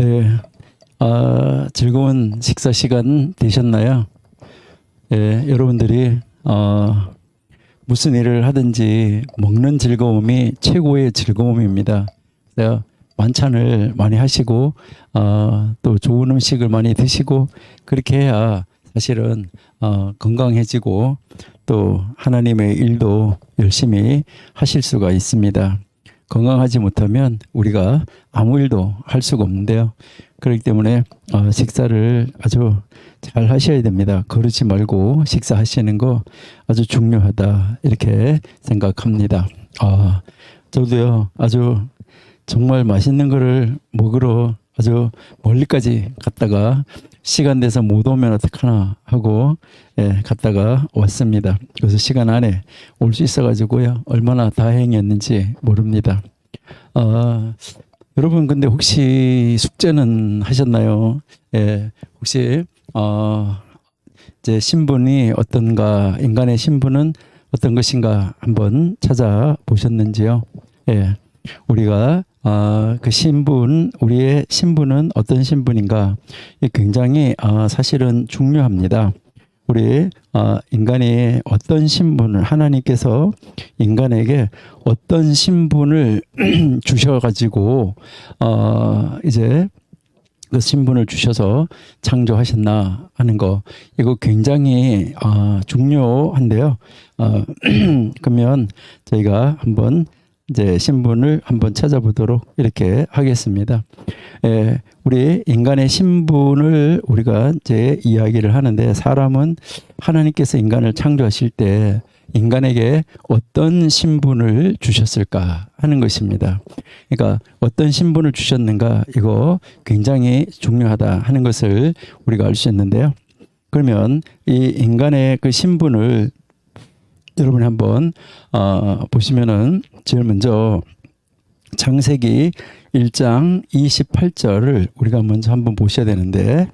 네, 즐거운 식사 시간 되셨나요? 예, 여러분들이 무슨 일을 하든지 먹는 즐거움이 최고의 즐거움입니다. 그래서 만찬을 많이 하시고 또 좋은 음식을 많이 드시고 그렇게 해야 사실은 건강해지고 또 하나님의 일도 열심히 하실 수가 있습니다. 건강하지 못하면 우리가 아무 일도 할 수가 없는데요. 그렇기 때문에 식사를 아주 잘 하셔야 됩니다. 거르지 말고 식사하시는 거 아주 중요하다 이렇게 생각합니다. 저도요 아주 정말 맛있는 거를 먹으러 아주 멀리까지 갔다가 시간 돼서 못 오면 어떡하나 하고 갔다가 왔습니다. 그래서 시간 안에 올 수 있어가지고요 얼마나 다행이었는지 모릅니다. 여러분 근데 혹시 숙제는 하셨나요? 혹시 제 신분이 어떤가, 인간의 신분은 어떤 것인가 한번 찾아보셨는지요? 우리가 그 신분, 우리의 신분은 어떤 신분인가? 굉장히 사실은 중요합니다. 우리 인간이 어떤 신분을, 하나님께서 인간에게 어떤 신분을 주셔가지고 이제 그 신분을 주셔서 창조하셨나 하는 거, 이거 굉장히 중요한데요. 그러면 저희가 한번 이제 신분을 한번 찾아보도록 이렇게 하겠습니다. 우리 인간의 신분을 우리가 이제 이야기를 하는데, 사람은 하나님께서 인간을 창조하실 때 인간에게 어떤 신분을 주셨을까 하는 것입니다. 그러니까 어떤 신분을 주셨는가, 이거 굉장히 중요하다 하는 것을 우리가 알 수 있는데요. 그러면 이 인간의 그 신분을 여러분이 한번 보시면은 제일 먼저 창세기 1장 28절을 우리가 먼저 한번 보셔야 되는데,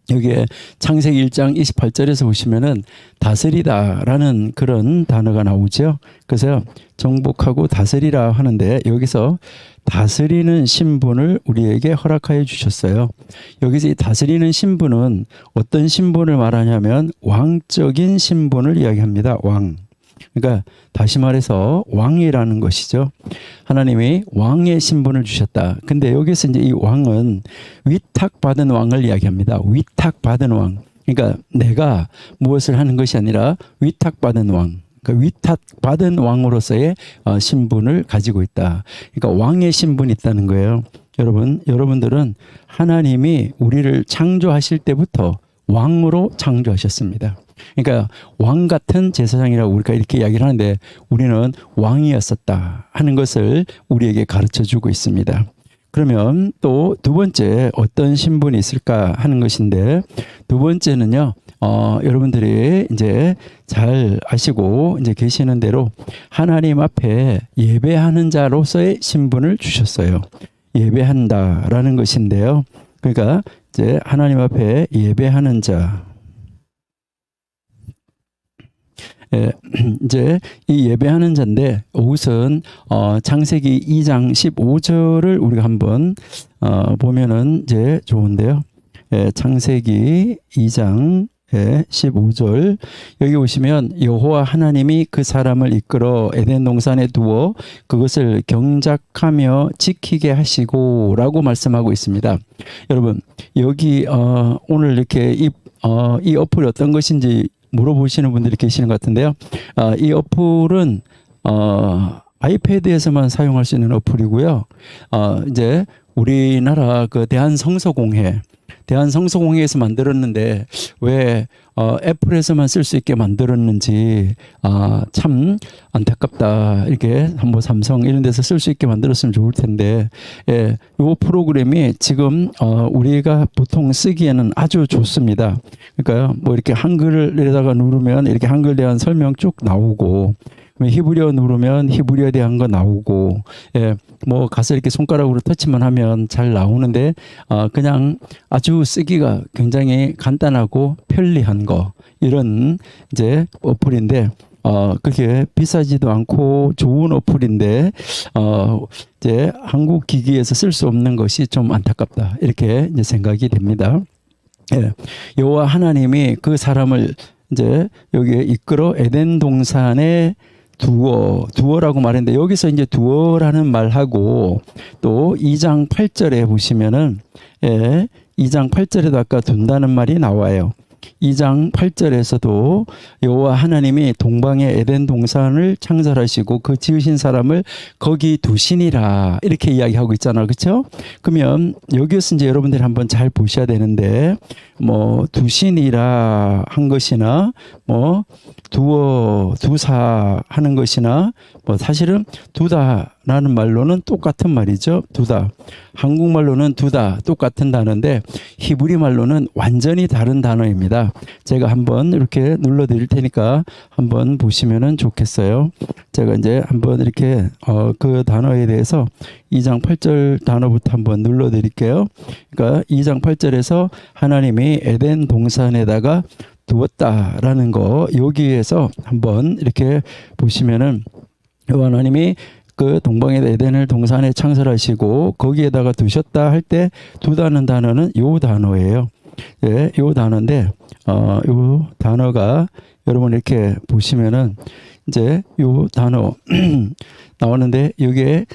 여기에 창세기 1장 28절에서 보시면은 다스리다라는 그런 단어가 나오죠. 그래서 정복하고 다스리라 하는데, 여기서 다스리는 신분을 우리에게 허락하여 주셨어요. 여기서 이 다스리는 신분은 어떤 신분을 말하냐면 왕적인 신분을 이야기합니다. 왕. 그러니까 다시 말해서 왕이라는 것이죠. 하나님이 왕의 신분을 주셨다. 근데 여기서 이제 이 왕은 위탁받은 왕을 이야기합니다. 위탁받은 왕. 그러니까 내가 무엇을 하는 것이 아니라 위탁받은 왕. 그러니까 위탁받은 왕으로서의 신분을 가지고 있다. 그러니까 왕의 신분이 있다는 거예요. 여러분들은 하나님이 우리를 창조하실 때부터 왕으로 창조하셨습니다. 그러니까 왕 같은 제사장이라고 우리가 이렇게 이야기를 하는데, 우리는 왕이었었다 하는 것을 우리에게 가르쳐 주고 있습니다. 그러면 또 두 번째 어떤 신분이 있을까 하는 것인데, 두 번째는요, 여러분들이 이제 잘 아시고 이제 계시는 대로 하나님 앞에 예배하는 자로서의 신분을 주셨어요. 예배한다라는 것인데요. 그러니까 이제 하나님 앞에 예배하는 자. 이제 이 예배하는 자인데, 우선 창세기 2장 15절을 우리가 한번 보면은 이제 좋은데요. 창세기 2장 15절, 여기 보시면 여호와 하나님이 그 사람을 이끌어 에덴 동산에 두어 그것을 경작하며 지키게 하시고 라고 말씀하고 있습니다. 여러분, 여기 오늘 이렇게 이 어플이 어떤 것인지 물어보시는 분들이 계시는 것 같은데요. 이 어플은 아이패드에서만 사용할 수 있는 어플이고요. 이제 우리나라 그 대한성서공회에서 만들었는데 왜 애플에서만 쓸 수 있게 만들었는지 참 안타깝다. 이렇게 한번 삼성 이런 데서 쓸 수 있게 만들었으면 좋을 텐데, 이 프로그램이 지금 우리가 보통 쓰기에는 아주 좋습니다. 그러니까 뭐 이렇게 한글에다가 누르면 이렇게 한글에 대한 설명 쭉 나오고, 히브리어 누르면 히브리어에 대한 거 나오고, 뭐 가서 이렇게 손가락으로 터치만 하면 잘 나오는데, 그냥 아주 쓰기가 굉장히 간단하고 편리한 거, 이런 이제 어플인데, 그게 비싸지도 않고 좋은 어플인데 이제 한국 기기에서 쓸 수 없는 것이 좀 안타깝다. 이렇게 이제 생각이 됩니다. 예. 여호와 하나님이 그 사람을 이제 여기에 이끌어 에덴 동산에 두어라고 말했는데 여기서 이제 두어라는 말하고 또 2장 8절에 보시면은 2장 8절에도 아까 둔다는 말이 나와요. 2장 8절에서도 여호와 하나님이 동방의 에덴 동산을 창설하시고 그 지으신 사람을 거기 두시니라 이렇게 이야기하고 있잖아요. 그렇죠? 그러면 여기서 이제 여러분들이 한번 잘 보셔야 되는데 뭐 두시니라 한 것이나 뭐 두사 하는 것이나 뭐 사실은 두다라는 말로는 똑같은 말이죠. 두다. 한국말로는 두다 똑같은 단어인데 히브리 말로는 완전히 다른 단어입니다. 제가 한번 이렇게 눌러 드릴 테니까 한번 보시면은 좋겠어요. 제가 이제 한번 이렇게 그 단어에 대해서 2장 8절 단어부터 한번 눌러 드릴게요. 그러니까 2장 8절에서 하나님이 에덴 동산에다가 두었다라는 거 여기에서 한번 이렇게 보시면은 하나님이 그 동방의 에덴을 동산에 창설하시고 거기에다가 두셨다 할 때 두다는 단어는 요 단어예요. 예, 요 단어인데 요 단어가 여러분 이렇게 보시면은 이제 요 단어 나오는데 여기에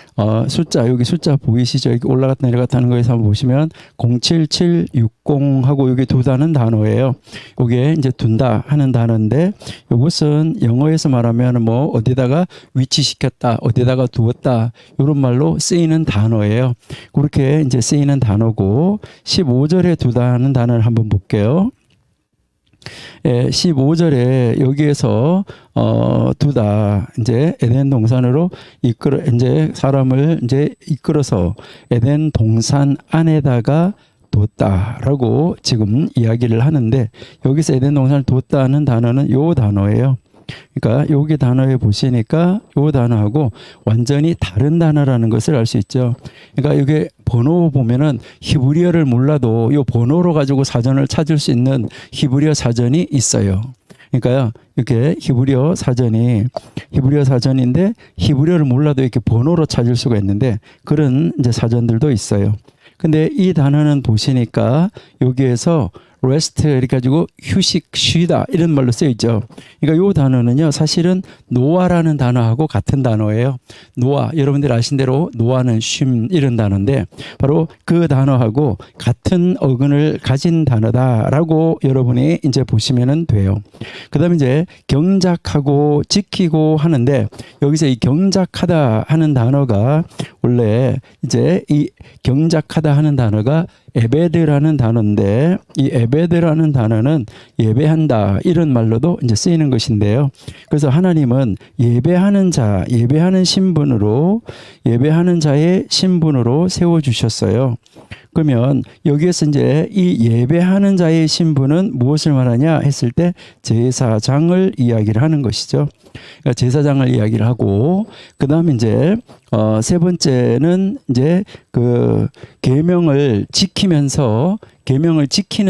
여기 숫자 보이시죠? 여기 올라갔다 내려갔다 하는 거에서 한번 보시면 07760하고 여기 두다는 단어예요. 이게 이제 둔다 하는 단어인데 이것은 영어에서 말하면 뭐 어디다가 위치시켰다, 어디다가 두었다 이런 말로 쓰이는 단어예요. 그렇게 이제 쓰이는 단어고 15절에 두다 하는 단어를 한번 볼게요. 15절에 여기에서 두다 이제 에덴 동산으로 이제 사람을 이제 이끌어서 에덴 동산 안에다가 뒀다라고 지금 이야기를 하는데 여기서 에덴 동산을 뒀다는 단어는 요 단어예요. 그러니까 여기 단어에 보시니까 요 단어하고 완전히 다른 단어라는 것을 알 수 있죠. 그러니까 여기 번호 보면은 히브리어를 몰라도 요 번호로 가지고 사전을 찾을 수 있는 히브리어 사전이 있어요. 그러니까요, 이렇게 히브리어 사전인데 히브리어를 몰라도 이렇게 번호로 찾을 수가 있는데 그런 이제 사전들도 있어요. 근데 이 단어는 보시니까 여기에서 rest 이렇게 가지고 휴식, 쉬다 이런 말로 쓰여 있죠. 그러니까 이 단어는요 사실은 노아라는 단어하고 같은 단어예요. 노아, 여러분들 아신 대로 노아는 쉼 이런 단어인데 바로 그 단어하고 같은 어근을 가진 단어다라고 여러분이 이제 보시면 돼요. 그 다음에 이제 경작하고 지키고 하는데 여기서 이 경작하다 하는 단어가 원래 이제 이 경작하다 하는 단어가 에베드라는 단어인데 이 에베드라는 단어는 예배한다 이런 말로도 이제 쓰이는 것인데요. 그래서 하나님은 예배하는 자의 신분으로 세워 주셨어요. 그러면 여기에서 이제 이 예배하는 자의 신분은 무엇을 말하냐 했을 때 제사장을 이야기를 하는 것이죠. 그러니까 제사장을 이야기를 하고 그다음에 이제 세 번째는 이제 그 계명을 지키는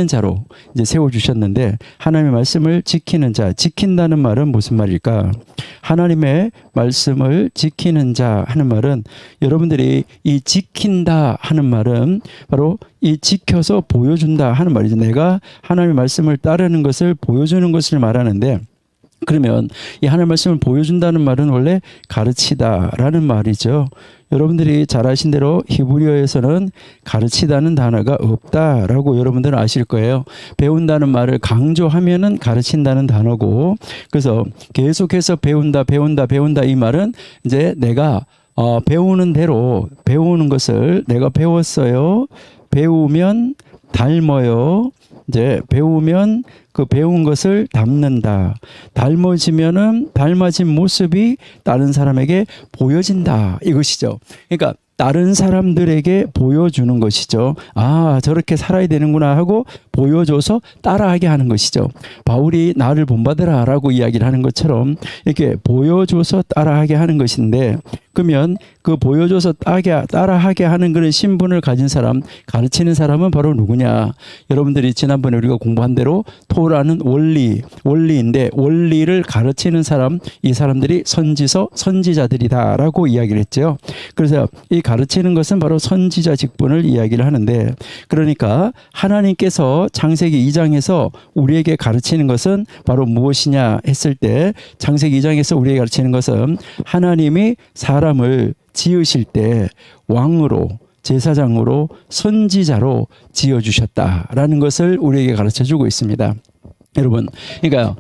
자로 이제 세워 주셨는데 하나님의 말씀을 지키는 자, 지킨다는 말은 무슨 말일까? 하나님의 말씀을 지키는 자 하는 말은 여러분들이 이 지킨다 하는 말은 바로 이 지켜서 보여준다 하는 말이죠. 내가 하나님의 말씀을 따르는 것을 보여주는 것을 말하는데 그러면 이 하나님의 말씀을 보여준다는 말은 원래 가르치다라는 말이죠. 여러분들이 잘 아신 대로 히브리어에서는 가르치다는 단어가 없다라고 여러분들은 아실 거예요. 배운다는 말을 강조하면은 가르친다는 단어고 그래서 계속해서 배운다 이 말은 이제 내가 배우는 대로 배우는 것을 내가 배웠어요. 배우면 닮아요. 이제 배우면 그 배운 것을 담는다. 닮아지면은 닮아진 모습이 다른 사람에게 보여진다. 이것이죠. 그러니까 다른 사람들에게 보여주는 것이죠. 아, 저렇게 살아야 되는구나 하고 보여줘서 따라하게 하는 것이죠. 바울이 나를 본받으라 라고 이야기를 하는 것처럼 이렇게 보여줘서 따라하게 하는 것인데 그러면 그 보여줘서 따라하게 하는 그런 신분을 가진 사람, 가르치는 사람은 바로 누구냐? 여러분들이 지난번에 우리가 공부한 대로 토라는 원리인데 원리를 가르치는 사람, 이 사람들이 선지자들이다라고 이야기를 했죠. 그래서 이 가르치는 것은 바로 선지자 직분을 이야기를 하는데, 그러니까 하나님께서 창세기 2장에서 우리에게 가르치는 것은 바로 무엇이냐 했을 때, 창세기 2장에서 우리에게 가르치는 것은 하나님이 사람을 지으실 때 왕으로, 제사장으로, 선지자로 지어주셨다라는 것을 우리에게 가르쳐주고 있습니다. 여러분, 그러니까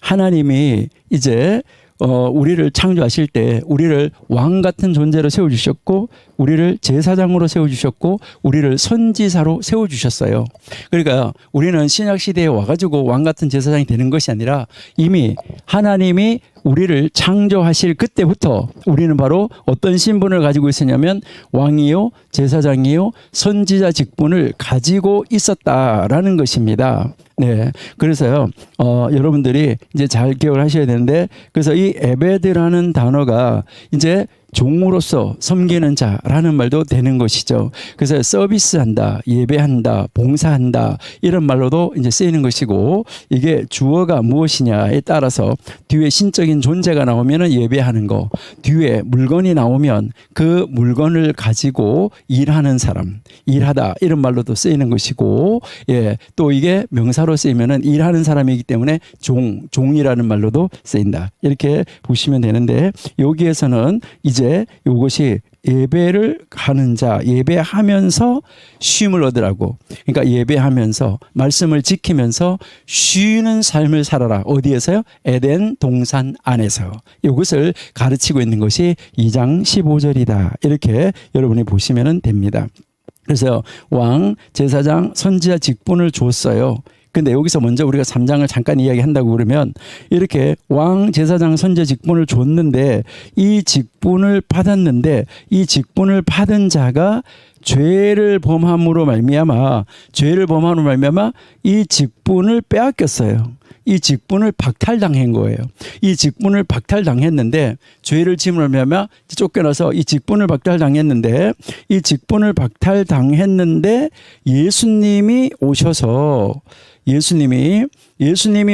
하나님이 이제 우리를 창조하실 때 우리를 왕 같은 존재로 세워주셨고, 우리를 제사장으로 세워주셨고, 우리를 선지자로 세워주셨어요. 그러니까 우리는 신약시대에 와가지고 왕 같은 제사장이 되는 것이 아니라 이미 하나님이 우리를 창조하실 그때부터 우리는 바로 어떤 신분을 가지고 있었냐면 왕이요, 제사장이요, 선지자 직분을 가지고 있었다라는 것입니다. 네, 그래서요, 여러분들이 이제 잘 기억을 하셔야 되는데, 그래서 이 에베드라는 단어가 이제 종으로서 섬기는 자라는 말도 되는 것이죠. 그래서 서비스한다, 예배한다, 봉사한다 이런 말로도 이제 쓰이는 것이고, 이게 주어가 무엇이냐에 따라서 뒤에 신적인 존재가 나오면은 예배하는 거, 뒤에 물건이 나오면 그 물건을 가지고 일하는 사람, 일하다 이런 말로도 쓰이는 것이고, 예, 또 이게 명사로 쓰이면은 일하는 사람이기 때문에 종이라는 말로도 쓰인다. 이렇게 보시면 되는데, 여기에서는 이제 이것이 예배를 하는 자, 예배하면서 쉼을 얻으라고. 그러니까 예배하면서 말씀을 지키면서 쉬는 삶을 살아라. 어디에서요? 에덴 동산 안에서. 이것을 가르치고 있는 것이 2장 15절이다. 이렇게 여러분이 보시면 됩니다. 그래서 왕, 제사장, 선지자 직분을 줬어요. 근데 여기서 먼저 우리가 3장을 잠깐 이야기한다고 그러면, 이렇게 왕, 제사장, 선지자 직분을 줬는데, 이 직분을 받았는데 이 직분을 받은 자가 죄를 범함으로 말미암아 이 직분을 빼앗겼어요. 이 직분을 박탈당한 거예요. 이 직분을 박탈당했는데, 죄를 지음으로 말미암아 쫓겨나서 이 직분을 박탈당했는데, 예수님이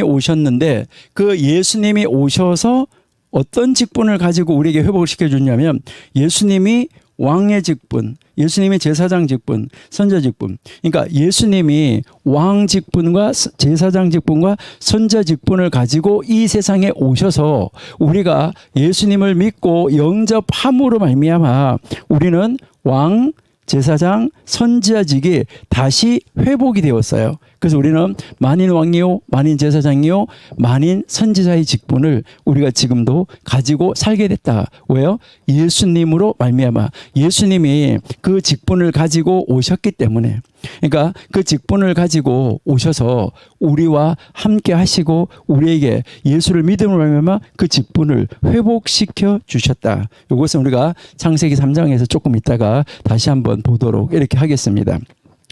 오셨는데, 그 예수님이 오셔서 어떤 직분을 가지고 우리에게 회복을 시켜줬냐면, 예수님이 왕의 직분, 예수님이 제사장 직분, 선지자 직분. 그러니까 예수님이 왕 직분과 제사장 직분과 선지자 직분을 가지고 이 세상에 오셔서 우리가 예수님을 믿고 영접함으로 말미암아 우리는 왕, 제사장, 선지자직이 다시 회복이 되었어요. 그래서 우리는 만인 왕이요, 만인 제사장이요, 만인 선지자의 직분을 우리가 지금도 가지고 살게 됐다. 왜요? 예수님으로 말미암아. 예수님이 그 직분을 가지고 오셨기 때문에. 그러니까 그 직분을 가지고 오셔서 우리와 함께 하시고 우리에게 예수를 믿음으로 말미암아 그 직분을 회복시켜 주셨다. 이것은 우리가 창세기 3장에서 조금 있다가 다시 한번 보도록 이렇게 하겠습니다.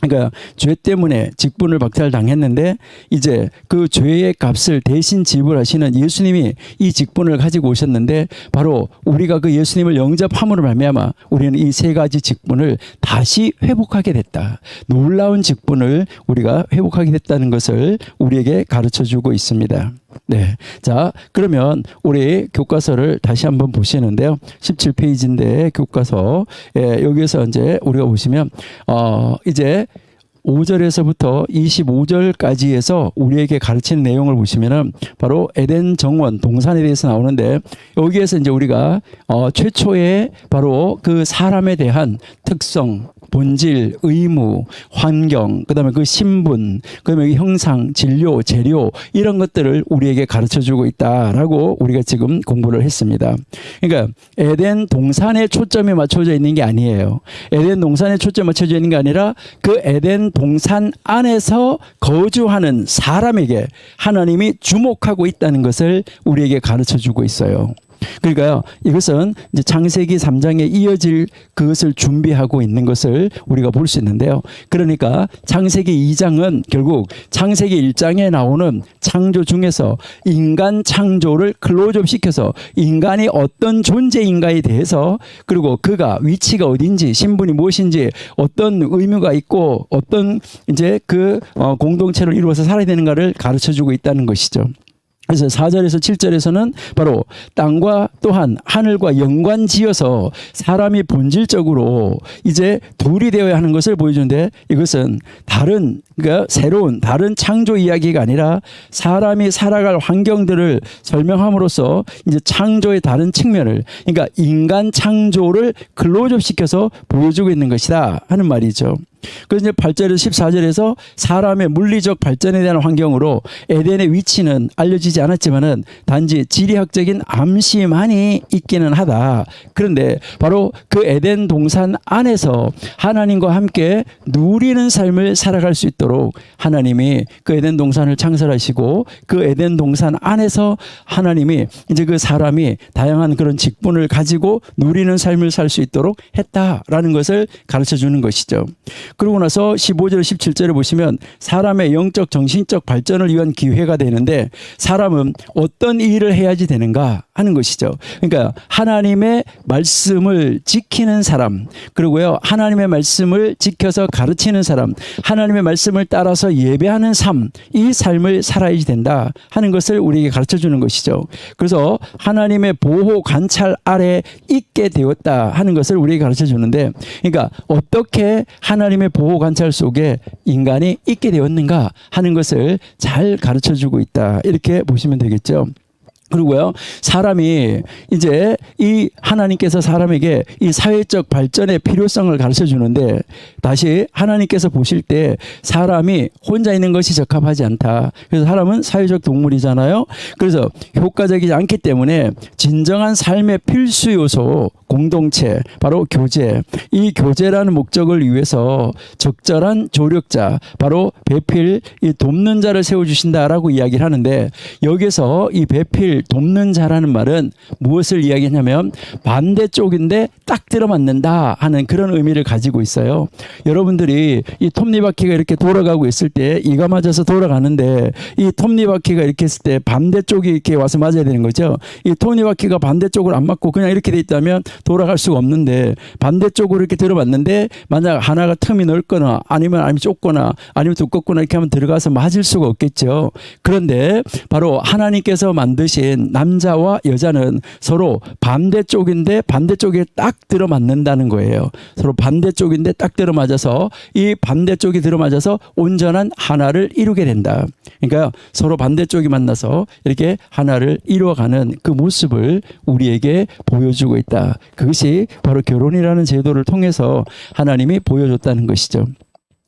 그러니까 죄 때문에 직분을 박탈당했는데, 이제 그 죄의 값을 대신 지불하시는 예수님이 이 직분을 가지고 오셨는데, 바로 우리가 그 예수님을 영접함으로 말미암아 우리는 이 세 가지 직분을 다시 회복하게 됐다. 놀라운 직분을 우리가 회복하게 됐다는 것을 우리에게 가르쳐주고 있습니다. 네, 자, 그러면 우리 교과서를 다시 한번 보시는데요. 17페이지인데 교과서, 여기에서 이제 우리가 보시면 이제 5절에서부터 25절까지에서 우리에게 가르치는 내용을 보시면은 바로 에덴 정원, 동산에 대해서 나오는데, 여기에서 이제 우리가 최초의 바로 그 사람에 대한 특성, 본질, 의무, 환경, 그다음에 그 신분, 그다음에 형상, 진료, 재료 이런 것들을 우리에게 가르쳐주고 있다라고 우리가 지금 공부를 했습니다. 그러니까 에덴 동산에 초점이 맞춰져 있는 게 아니에요. 에덴 동산에 초점이 맞춰져 있는 게 아니라 그 에덴 동산 안에서 거주하는 사람에게 하나님이 주목하고 있다는 것을 우리에게 가르쳐주고 있어요. 그러니까요, 이것은 이제 창세기 3장에 이어질 그것을 준비하고 있는 것을 우리가 볼 수 있는데요. 그러니까 창세기 2장은 결국 창세기 1장에 나오는 창조 중에서 인간 창조를 클로즈업 시켜서 인간이 어떤 존재인가에 대해서, 그리고 그가 위치가 어딘지, 신분이 무엇인지, 어떤 의무가 있고 어떤 이제 그 공동체를 이루어서 살아야 되는가를 가르쳐 주고 있다는 것이죠. 그래서 4절에서 7절에서는 바로 땅과 또한 하늘과 연관지어서 사람이 본질적으로 이제 둘이 되어야 하는 것을 보여주는데, 이것은 다른, 그러니까 새로운 다른 창조 이야기가 아니라 사람이 살아갈 환경들을 설명함으로써 이제 창조의 다른 측면을, 그러니까 인간 창조를 클로즈업 시켜서 보여주고 있는 것이다 하는 말이죠. 그래서 이제 8절에서 14절에서 사람의 물리적 발전에 대한 환경으로 에덴의 위치는 알려지지 않았지만은 단지 지리학적인 암시만이 있기는 하다. 그런데 바로 그 에덴 동산 안에서 하나님과 함께 누리는 삶을 살아갈 수 있도록 하나님이 그 에덴 동산을 창설하시고, 그 에덴 동산 안에서 하나님이 이제 그 사람이 다양한 그런 직분을 가지고 누리는 삶을 살 수 있도록 했다라는 것을 가르쳐 주는 것이죠. 그러고 나서 15절 17절에 보시면 사람의 영적 정신적 발전을 위한 기회가 되는데, 사람은 어떤 일을 해야지 되는가 하는 것이죠. 그러니까 하나님의 말씀을 지키는 사람, 그리고요 하나님의 말씀을 지켜서 가르치는 사람, 하나님의 말씀을 따라서 예배하는 삶, 이 삶을 살아야지 된다 하는 것을 우리에게 가르쳐 주는 것이죠. 그래서 하나님의 보호 관찰 아래 있게 되었다 하는 것을 우리에게 가르쳐 주는데, 그러니까 어떻게 하나님의 보호 관찰 속에 인간이 있게 되었는가 하는 것을 잘 가르쳐 주고 있다, 이렇게 보시면 되겠죠. 그리고요, 사람이 이제 이 하나님께서 사람에게 이 사회적 발전의 필요성을 가르쳐 주는데, 다시 하나님께서 보실 때 사람이 혼자 있는 것이 적합하지 않다. 그래서 사람은 사회적 동물이잖아요. 그래서 효과적이지 않기 때문에 진정한 삶의 필수 요소, 공동체, 바로 교제, 이 교제라는 목적을 위해서 적절한 조력자, 바로 배필, 이 돕는 자를 세워주신다라고 이야기를 하는데, 여기서 이 배필, 돕는 자라는 말은 무엇을 이야기하냐면 반대쪽인데 딱 들어맞는다 하는 그런 의미를 가지고 있어요. 여러분들이 이 톱니바퀴가 이렇게 돌아가고 있을 때 이가 맞아서 돌아가는데, 이 톱니바퀴가 이렇게 있을 때 반대쪽이 이렇게 와서 맞아야 되는 거죠. 이 톱니바퀴가 반대쪽으로 안 맞고 그냥 이렇게 돼 있다면 돌아갈 수가 없는데, 반대쪽으로 이렇게 들어맞는데 만약 하나가 틈이 넓거나 아니면 좁거나 아니면 두껍거나 이렇게 하면 들어가서 맞을 수가 없겠죠. 그런데 바로 하나님께서 만드신 남자와 여자는 서로 반대쪽인데 반대쪽에 딱 들어맞는다는 거예요. 서로 반대쪽인데 딱 들어맞아서 이 반대쪽이 들어맞아서 온전한 하나를 이루게 된다. 그러니까 서로 반대쪽이 만나서 이렇게 하나를 이루어가는 그 모습을 우리에게 보여주고 있다. 그것이 바로 결혼이라는 제도를 통해서 하나님이 보여줬다는 것이죠.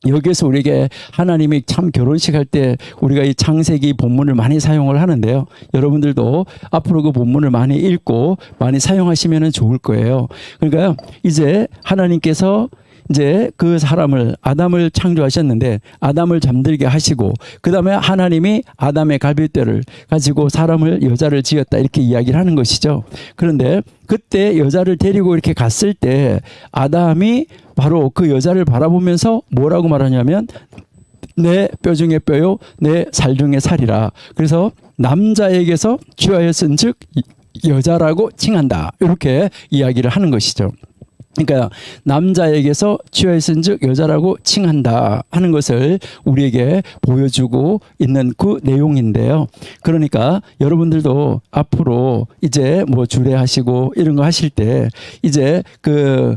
여기에서 우리에게 하나님이 참 결혼식 할 때 우리가 이 창세기 본문을 많이 사용을 하는데요. 여러분들도 앞으로 그 본문을 많이 읽고 많이 사용하시면 좋을 거예요. 그러니까 이제 하나님께서 이제 그 사람을, 아담을 창조하셨는데 아담을 잠들게 하시고, 그 다음에 하나님이 아담의 갈빗대를 가지고 사람을, 여자를 지었다, 이렇게 이야기를 하는 것이죠. 그런데 그때 여자를 데리고 이렇게 갔을 때 아담이 바로 그 여자를 바라보면서 뭐라고 말하냐면 내 뼈 중에 뼈요 내 살 중에 살이라. 그래서 남자에게서 취하였은즉 여자라고 칭한다, 이렇게 이야기를 하는 것이죠. 그러니까 남자에게서 취하였은즉 여자라고 칭한다 하는 것을 우리에게 보여주고 있는 그 내용인데요. 그러니까 여러분들도 앞으로 이제 뭐 주례하시고 이런 거 하실 때 이제 그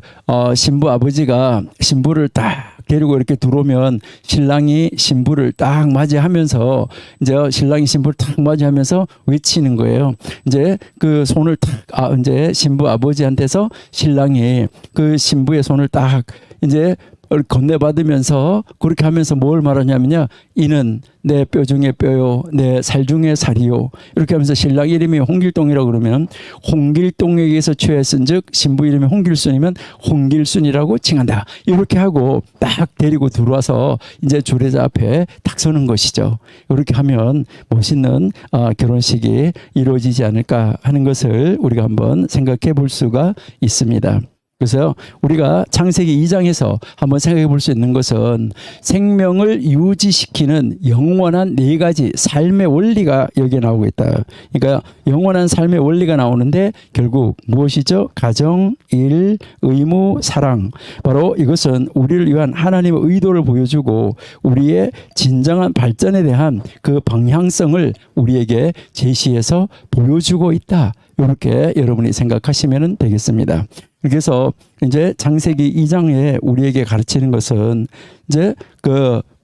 신부 아버지가 신부를 딱 데리고 이렇게 들어오면 신랑이 신부를 딱 맞이하면서 이제 신랑이 신부를 딱 맞이하면서 외치는 거예요. 이제 그 손을 딱 이제 신부 아버지한테서 신랑이 그 신부의 손을 딱 이제 건네받으면서 그렇게 하면서 뭘 말하냐면요. 이는 내 뼈 중에 뼈요, 내 살 중에 살이요. 이렇게 하면서 신랑 이름이 홍길동이라고 그러면 홍길동에게서 취했은즉 신부 이름이 홍길순이면 홍길순이라고 칭한다. 이렇게 하고 딱 데리고 들어와서 이제 주례자 앞에 딱 서는 것이죠. 이렇게 하면 멋있는 결혼식이 이루어지지 않을까 하는 것을 우리가 한번 생각해 볼 수가 있습니다. 그래서 우리가 창세기 2장에서 한번 생각해 볼 수 있는 것은 생명을 유지시키는 영원한 네 가지 삶의 원리가 여기에 나오고 있다. 그러니까 영원한 삶의 원리가 나오는데 결국 무엇이죠? 가정, 일, 의무, 사랑. 바로 이것은 우리를 위한 하나님의 의도를 보여주고 우리의 진정한 발전에 대한 그 방향성을 우리에게 제시해서 보여주고 있다. 이렇게 여러분이 생각하시면 되겠습니다. 그래서 이제 창세기 2장에 우리에게 가르치는 것은 이제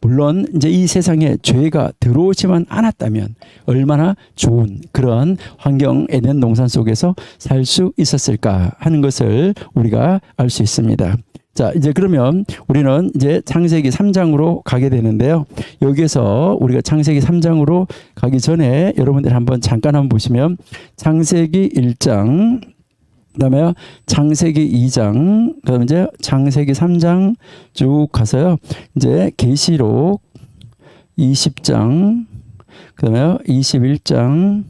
물론 이제 이 세상에 죄가 들어오지만 않았다면 얼마나 좋은 그런 환경 에덴 동산 속에서 살 수 있었을까 하는 것을 우리가 알 수 있습니다. 자, 이제 그러면 우리는 이제 창세기 3장으로 가게 되는데요. 여기에서 우리가 창세기 3장으로 가기 전에 여러분들 한번 잠깐 한번 보시면 창세기 1장 그다음에 창세기 2장, 그다음에 이제 창세기 3장 쭉 가서요. 이제 계시록 20장, 그다음에 21장,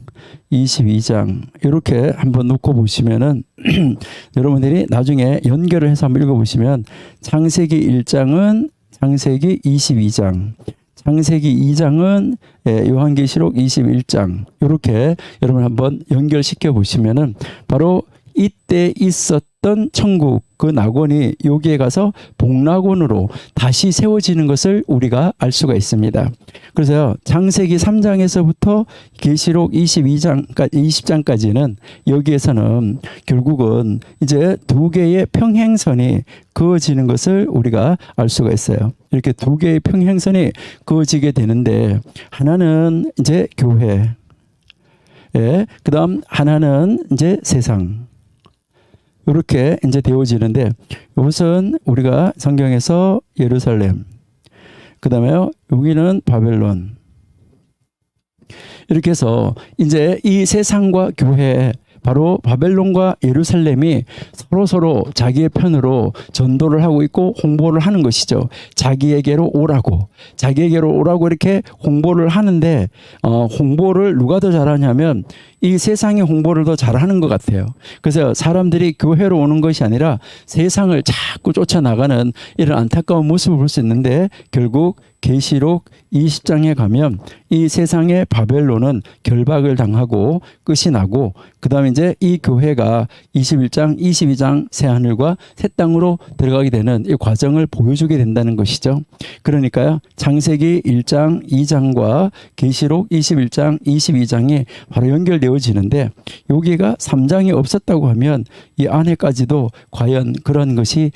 22장 이렇게 한번 놓고 보시면은 여러분들이 나중에 연결을 해서 한번 읽어보시면 창세기 1장은 창세기 22장, 창세기 2장은 요한계시록 21장 이렇게 여러분 한번 연결시켜 보시면은 바로 이때 있었던 천국 그 낙원이 여기에 가서 복낙원으로 다시 세워지는 것을 우리가 알 수가 있습니다. 그래서 창세기 3장에서부터 계시록 20장까지는 여기에서는 결국은 이제 두 개의 평행선이 그어지는 것을 우리가 알 수가 있어요. 이렇게 두 개의 평행선이 그어지게 되는데 하나는 이제 교회, 그다음 하나는 이제 세상. 이렇게 이제 되어지는데 이것은 우리가 성경에서 예루살렘, 그 다음에 여기는 바벨론 이렇게 해서 이제 이 세상과 교회 바로 바벨론과 예루살렘이 서로 자기의 편으로 전도를 하고 있고 홍보를 하는 것이죠. 자기에게로 오라고 이렇게 홍보를 하는데 홍보를 누가 더 잘하냐면 이 세상의 홍보를 더 잘하는 것 같아요. 그래서 사람들이 교회로 오는 것이 아니라 세상을 자꾸 쫓아나가는 이런 안타까운 모습을 볼 수 있는데 결국 계시록 20장에 가면 이 세상의 바벨론은 결박을 당하고 끝이 나고 그 다음에 이제 이 교회가 21장, 22장 새하늘과 새 땅으로 들어가게 되는 이 과정을 보여주게 된다는 것이죠. 그러니까요. 창세기 1장, 2장과 계시록 21장, 22장이 바로 연결되어지는데 여기가 3장이 없었다고 하면 이 안에까지도 과연 그런 것이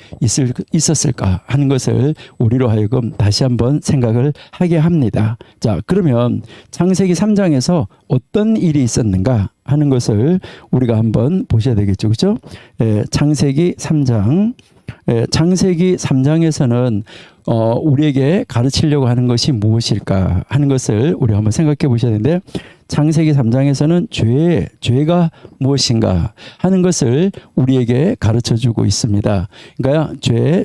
있었을까 하는 것을 우리로 하여금 다시 한번 생각을 하게 합니다. 자, 그러면 창세기 3장에서 어떤 일이 있었는가 하는 것을 우리가 한번 보셔야 되겠죠. 그렇죠? 창세기 3장. 창세기 3장에서는 우리에게 가르치려고 하는 것이 무엇일까 하는 것을 우리 한번 생각해 보셔야 되는데 창세기 3장에서는 죄가 무엇인가 하는 것을 우리에게 가르쳐 주고 있습니다. 그러니까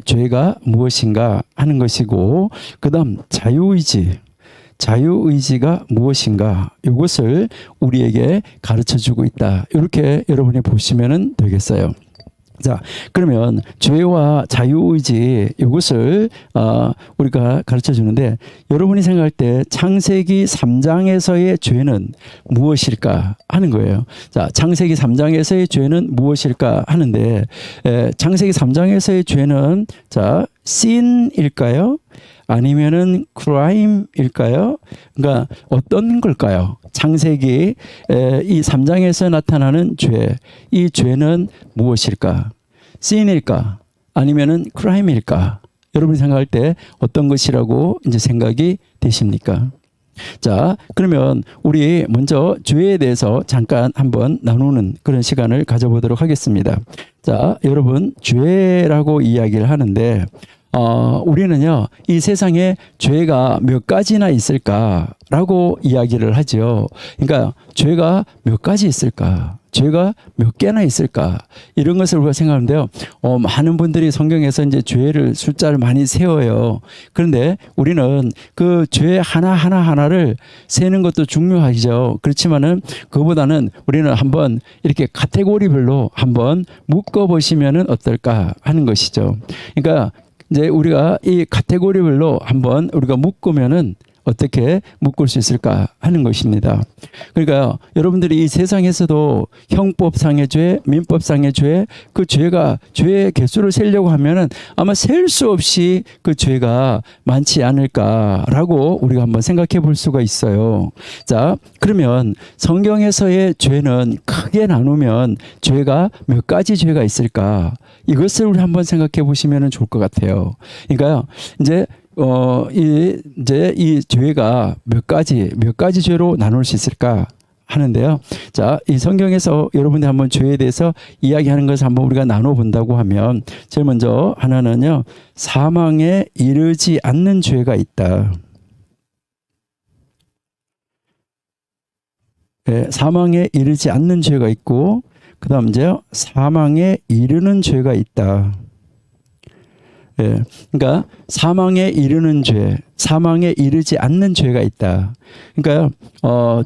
죄가 무엇인가 하는 것이고 그 다음 자유의지가 무엇인가 이것을 우리에게 가르쳐 주고 있다. 이렇게 여러분이 보시면 되겠어요. 자, 그러면 죄와 자유의지 이것을 우리가 가르쳐 주는데 여러분이 생각할 때 창세기 3장에서의 죄는 무엇일까 하는 거예요. 자, 창세기 3장에서의 죄는 무엇일까 하는데 창세기 3장에서의 죄는 자, sin일까요? 아니면은 crime일까요? 그러니까 어떤 걸까요? 창세기 이 3장에서 나타나는 죄, 이 죄는 무엇일까? sin일까? 아니면은 crime일까? 여러분이 생각할 때 어떤 것이라고 이제 생각이 되십니까? 자, 그러면 우리 먼저 죄에 대해서 잠깐 한번 나누는 그런 시간을 가져보도록 하겠습니다. 자, 여러분 죄라고 이야기를 하는데 우리는요, 이 세상에 죄가 몇 가지나 있을까라고 이야기를 하죠. 그러니까 죄가 몇 가지 있을까? 죄가 몇 개나 있을까? 이런 것을 우리가 생각하는데요. 많은 분들이 성경에서 이제 죄를 숫자를 많이 세워요. 그런데 우리는 그 죄 하나를 세는 것도 중요하죠. 그렇지만은 그보다는 우리는 한번 이렇게 카테고리별로 한번 묶어 보시면은 어떨까 하는 것이죠. 그러니까 이제 우리가 이 카테고리별로 한번 우리가 묶으면은 어떻게 묶을 수 있을까 하는 것입니다. 그러니까 여러분들이 이 세상에서도 형법상의 죄, 민법상의 죄, 그 죄의 개수를 세려고 하면은 아마 셀 수 없이 그 죄가 많지 않을까라고 우리가 한번 생각해 볼 수가 있어요. 자, 그러면 성경에서의 죄는 크게 나누면 죄가 몇 가지 죄가 있을까? 이것을 우리 한번 생각해 보시면 좋을 것 같아요. 그러니까요, 이제 이 죄가 몇 가지 죄로 나눌 수 있을까 하는데요. 자, 이 성경에서 여러분들 한번 죄에 대해서 이야기하는 것을 한번 우리가 나눠 본다고 하면, 제일 먼저 하나는요, 사망에 이르지 않는 죄가 있다. 네, 사망에 이르지 않는 죄가 있고, 그 다음 이제요, 사망에 이르는 죄가 있다. 예, 그러니까 사망에 이르는 죄, 사망에 이르지 않는 죄가 있다. 그러니까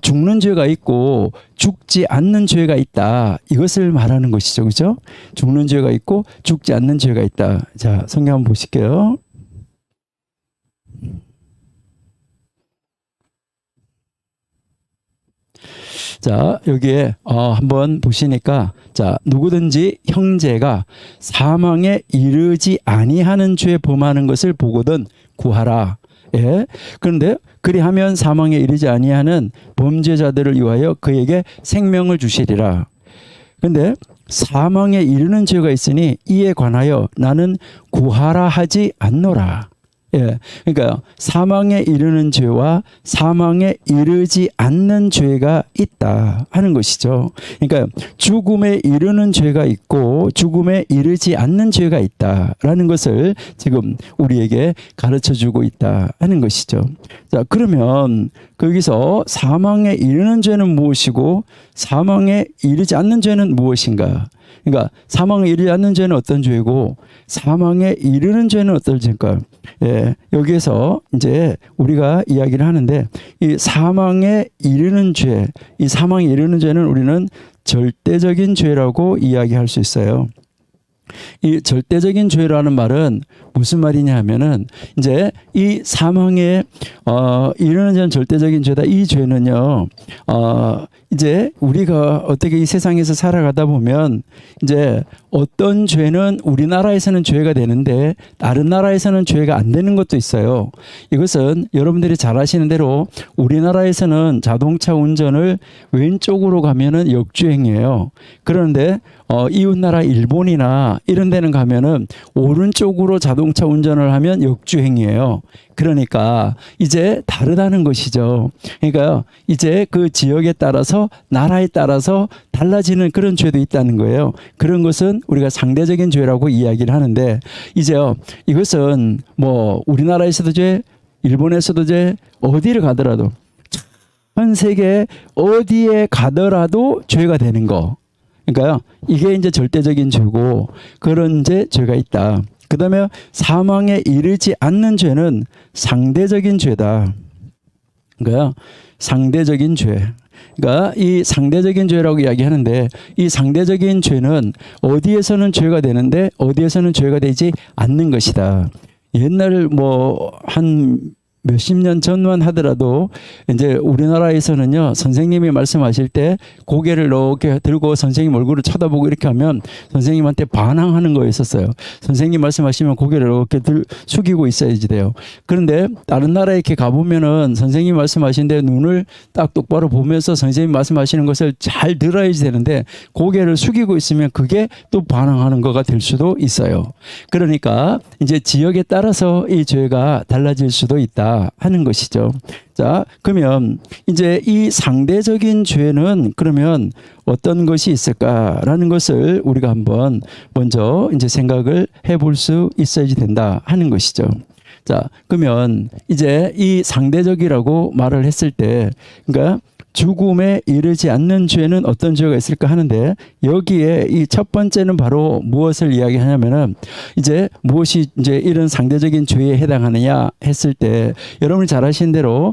죽는 죄가 있고 죽지 않는 죄가 있다. 이것을 말하는 것이죠, 그렇죠? 죽는 죄가 있고 죽지 않는 죄가 있다. 자, 성경 한번 보실게요. 자, 여기에 한번 보시니까, 자, 누구든지 형제가 사망에 이르지 아니하는 죄 범하는 것을 보거든 구하라. 예. 그런데 그리하면 사망에 이르지 아니하는 범죄자들을 위하여 그에게 생명을 주시리라. 그런데 사망에 이르는 죄가 있으니 이에 관하여 나는 구하라 하지 않노라. 예, 그러니까 사망에 이르는 죄와 사망에 이르지 않는 죄가 있다 하는 것이죠. 그러니까 죽음에 이르는 죄가 있고 죽음에 이르지 않는 죄가 있다라는 것을 지금 우리에게 가르쳐주고 있다 하는 것이죠. 자, 그러면 거기서 사망에 이르는 죄는 무엇이고 사망에 이르지 않는 죄는 무엇인가? 그러니까 사망에 이르지 않는 죄는 어떤 죄고 사망에 이르는 죄는 어떤 죄일까? 예, 여기에서 이제 우리가 이야기를 하는데 이 사망에 이르는 죄, 이 사망에 이르는 죄는 우리는 절대적인 죄라고 이야기할 수 있어요. 이 절대적인 죄라는 말은 무슨 말이냐 하면은 이제 이 사망에 이르는 죄는 절대적인 죄다. 이 죄는요, 이제 우리가 어떻게 이 세상에서 살아가다 보면 이제 어떤 죄는 우리나라에서는 죄가 되는데 다른 나라에서는 죄가 안 되는 것도 있어요. 이것은 여러분들이 잘 아시는 대로 우리나라에서는 자동차 운전을 왼쪽으로 가면은 역주행이에요. 그런데 이웃나라 일본이나 이런 데는 가면은 오른쪽으로 자동차 운전을 하면 역주행이에요. 그러니까 이제 다르다는 것이죠. 그러니까 이제 그 지역에 따라서 나라에 따라서 달라지는 그런 죄도 있다는 거예요. 그런 것은 우리가 상대적인 죄라고 이야기를 하는데 이제요, 이것은 뭐 우리나라에서도 죄, 일본에서도 죄, 어디를 가더라도 전 세계 어디에 가더라도 죄가 되는 거. 그러니까요, 이게 이제 절대적인 죄고 그런 죄가 있다. 그 다음에 사망에 이르지 않는 죄는 상대적인 죄다. 그러니까 상대적인 죄. 그러니까 이 상대적인 죄라고 이야기하는데 이 상대적인 죄는 어디에서는 죄가 되는데 어디에서는 죄가 되지 않는 것이다. 옛날 한 몇십 년 전만 하더라도 이제 우리나라에서는요, 선생님이 말씀하실 때 고개를 이렇게 들고 선생님 얼굴을 쳐다보고 이렇게 하면 선생님한테 반항하는 거였었어요. 선생님 말씀하시면 고개를 이렇게 숙이고 있어야지 돼요. 그런데 다른 나라에 이렇게 가보면은 선생님 말씀하시는데 눈을 딱 똑바로 보면서 선생님 말씀하시는 것을 잘 들어야지 되는데 고개를 숙이고 있으면 그게 또 반항하는 거가 될 수도 있어요. 그러니까 이제 지역에 따라서 이 죄가 달라질 수도 있다. 죄다 하는 것이죠. 자, 그러면 이제 이 상대적인 죄는 그러면 어떤 것이 있을까라는 것을 우리가 한번 먼저 이제 생각을 해볼 수 있어야지 된다 하는 것이죠. 자, 그러면 이제 이 상대적이라고 말을 했을 때, 그러니까 죽음에 이르지 않는 죄는 어떤 죄가 있을까 하는데, 여기에 이 첫 번째는 바로 무엇을 이야기하냐면은, 이제 무엇이 이제 이런 상대적인 죄에 해당하느냐 했을 때, 여러분이 잘 아시는 대로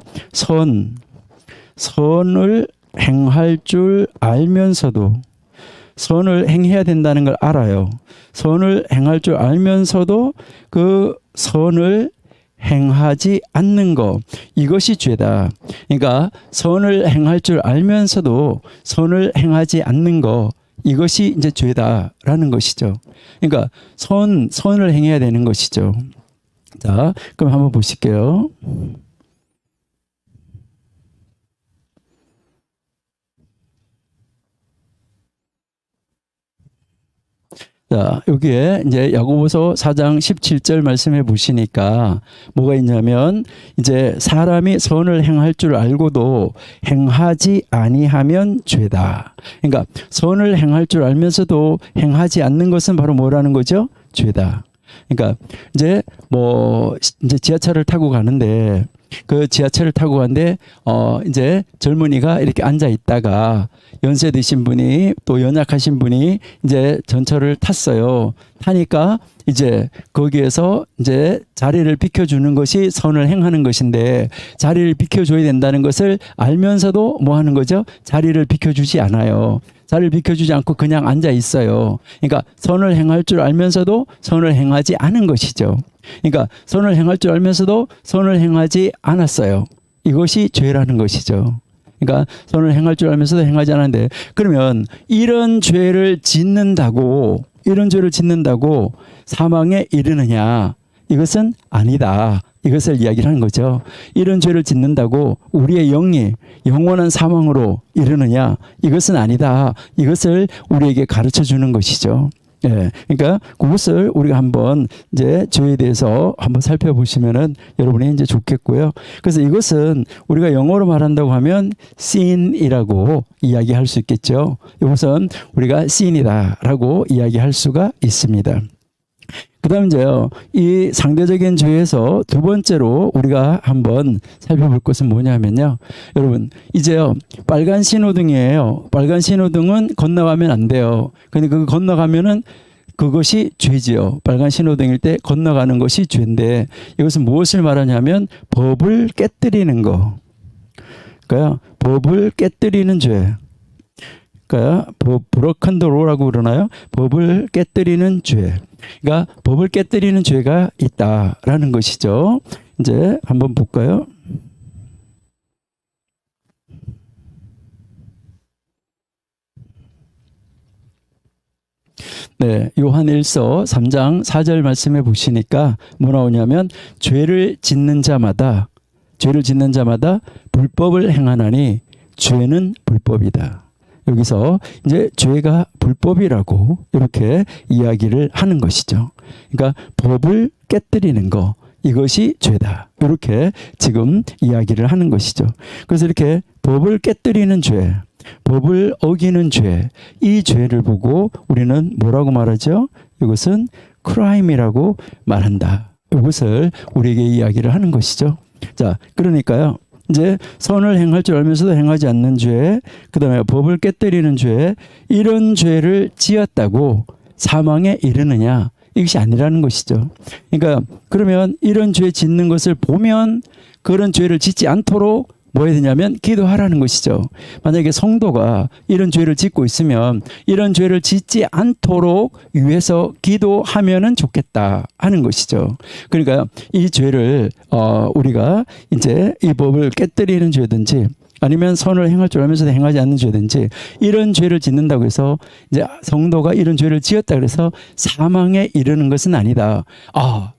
선을 행할 줄 알면서도, 선을 행해야 된다는 걸 알아요. 선을 행할 줄 알면서도 그 선을 행하지 않는 것, 이것이 죄다. 그러니까 선을 행할 줄 알면서도 선을 행하지 않는 것, 이것이 이제 죄다라는 것이죠. 그러니까 선을 행해야 되는 것이죠. 자, 그럼 한번 보실게요. 자, 여기에 이제 야고보서 4장 17절 말씀해 보시니까 뭐가 있냐면, 이제 사람이 선을 행할 줄 알고도 행하지 아니하면 죄다. 그러니까 선을 행할 줄 알면서도 행하지 않는 것은 바로 뭐라는 거죠? 죄다. 그러니까 이제 이제 지하철을 타고 가는데, 그 지하철을 타고 가는데 이제 젊은이가 이렇게 앉아 있다가 연세 드신 분이 또 연약하신 분이 이제 전철을 탔어요. 타니까 이제 거기에서 이제 자리를 비켜주는 것이 선을 행하는 것인데, 자리를 비켜줘야 된다는 것을 알면서도 뭐 하는 거죠? 자리를 비켜주지 않아요. 자리를 비켜주지 않고 그냥 앉아 있어요. 그러니까 선을 행할 줄 알면서도 선을 행하지 않은 것이죠. 그러니까 선을 행할 줄 알면서도 선을 행하지 않았어요. 이것이 죄라는 것이죠. 그러니까 선을 행할 줄 알면서도 행하지 않았는데, 그러면 이런 죄를 짓는다고 사망에 이르느냐? 이것은 아니다. 이것을 이야기를 하는 거죠. 이런 죄를 짓는다고 우리의 영이 영원한 사망으로 이르느냐? 이것은 아니다. 이것을 우리에게 가르쳐 주는 것이죠. 예, 그러니까 그것을 우리가 한번 이제 죄에 대해서 한번 살펴보시면은 여러분이 이제 좋겠고요. 그래서 이것은 우리가 영어로 말한다고 하면 sin이라고 이야기할 수 있겠죠. 이것은 우리가 sin이다라고 이야기할 수가 있습니다. 그 다음 이제요, 이 상대적인 죄에서 두 번째로 우리가 한번 살펴볼 것은 뭐냐면요. 여러분, 이제요, 빨간 신호등이에요. 빨간 신호등은 건너가면 안 돼요. 근데 그 건너가면은 그것이 죄지요. 빨간 신호등일 때 건너가는 것이 죄인데, 이것은 무엇을 말하냐면 법을 깨뜨리는 거. 그러니까 법을 깨뜨리는 죄. 그러니까 broken the law라고 그러나요? 법을 깨뜨리는 죄. 그러니까 법을 깨뜨리는 죄가 있다라는 것이죠. 이제 한번 볼까요? 네, 요한 1서 3장 4절 말씀해 보시니까 뭐 나오냐면, 죄를 짓는 자마다 불법을 행하나니 죄는 불법이다. 여기서 이제 죄가 불법이라고 이렇게 이야기를 하는 것이죠. 그러니까 법을 깨뜨리는 거, 이것이 죄다. 이렇게 지금 이야기를 하는 것이죠. 그래서 이렇게 법을 깨뜨리는 죄, 법을 어기는 죄, 이 죄를 보고 우리는 뭐라고 말하죠? 이것은 크라임이라고 말한다. 이것을 우리에게 이야기를 하는 것이죠. 자, 그러니까요, 이제 선을 행할 줄 알면서도 행하지 않는 죄, 그 다음에 법을 깨뜨리는 죄, 이런 죄를 지었다고 사망에 이르느냐? 이것이 아니라는 것이죠. 그러니까 그러면 이런 죄 짓는 것을 보면 그런 죄를 짓지 않도록 뭐 해야 되냐면 기도하라는 것이죠. 만약에 성도가 이런 죄를 짓고 있으면 이런 죄를 짓지 않도록 위해서 기도하면은 좋겠다 하는 것이죠. 그러니까 이 죄를 우리가 이제 이 법을 깨뜨리는 죄든지 아니면 선을 행할 줄 알면서도 행하지 않는 죄든지 이런 죄를 짓는다고 해서 이제 성도가 이런 죄를 지었다 그래서 사망에 이르는 것은 아니다.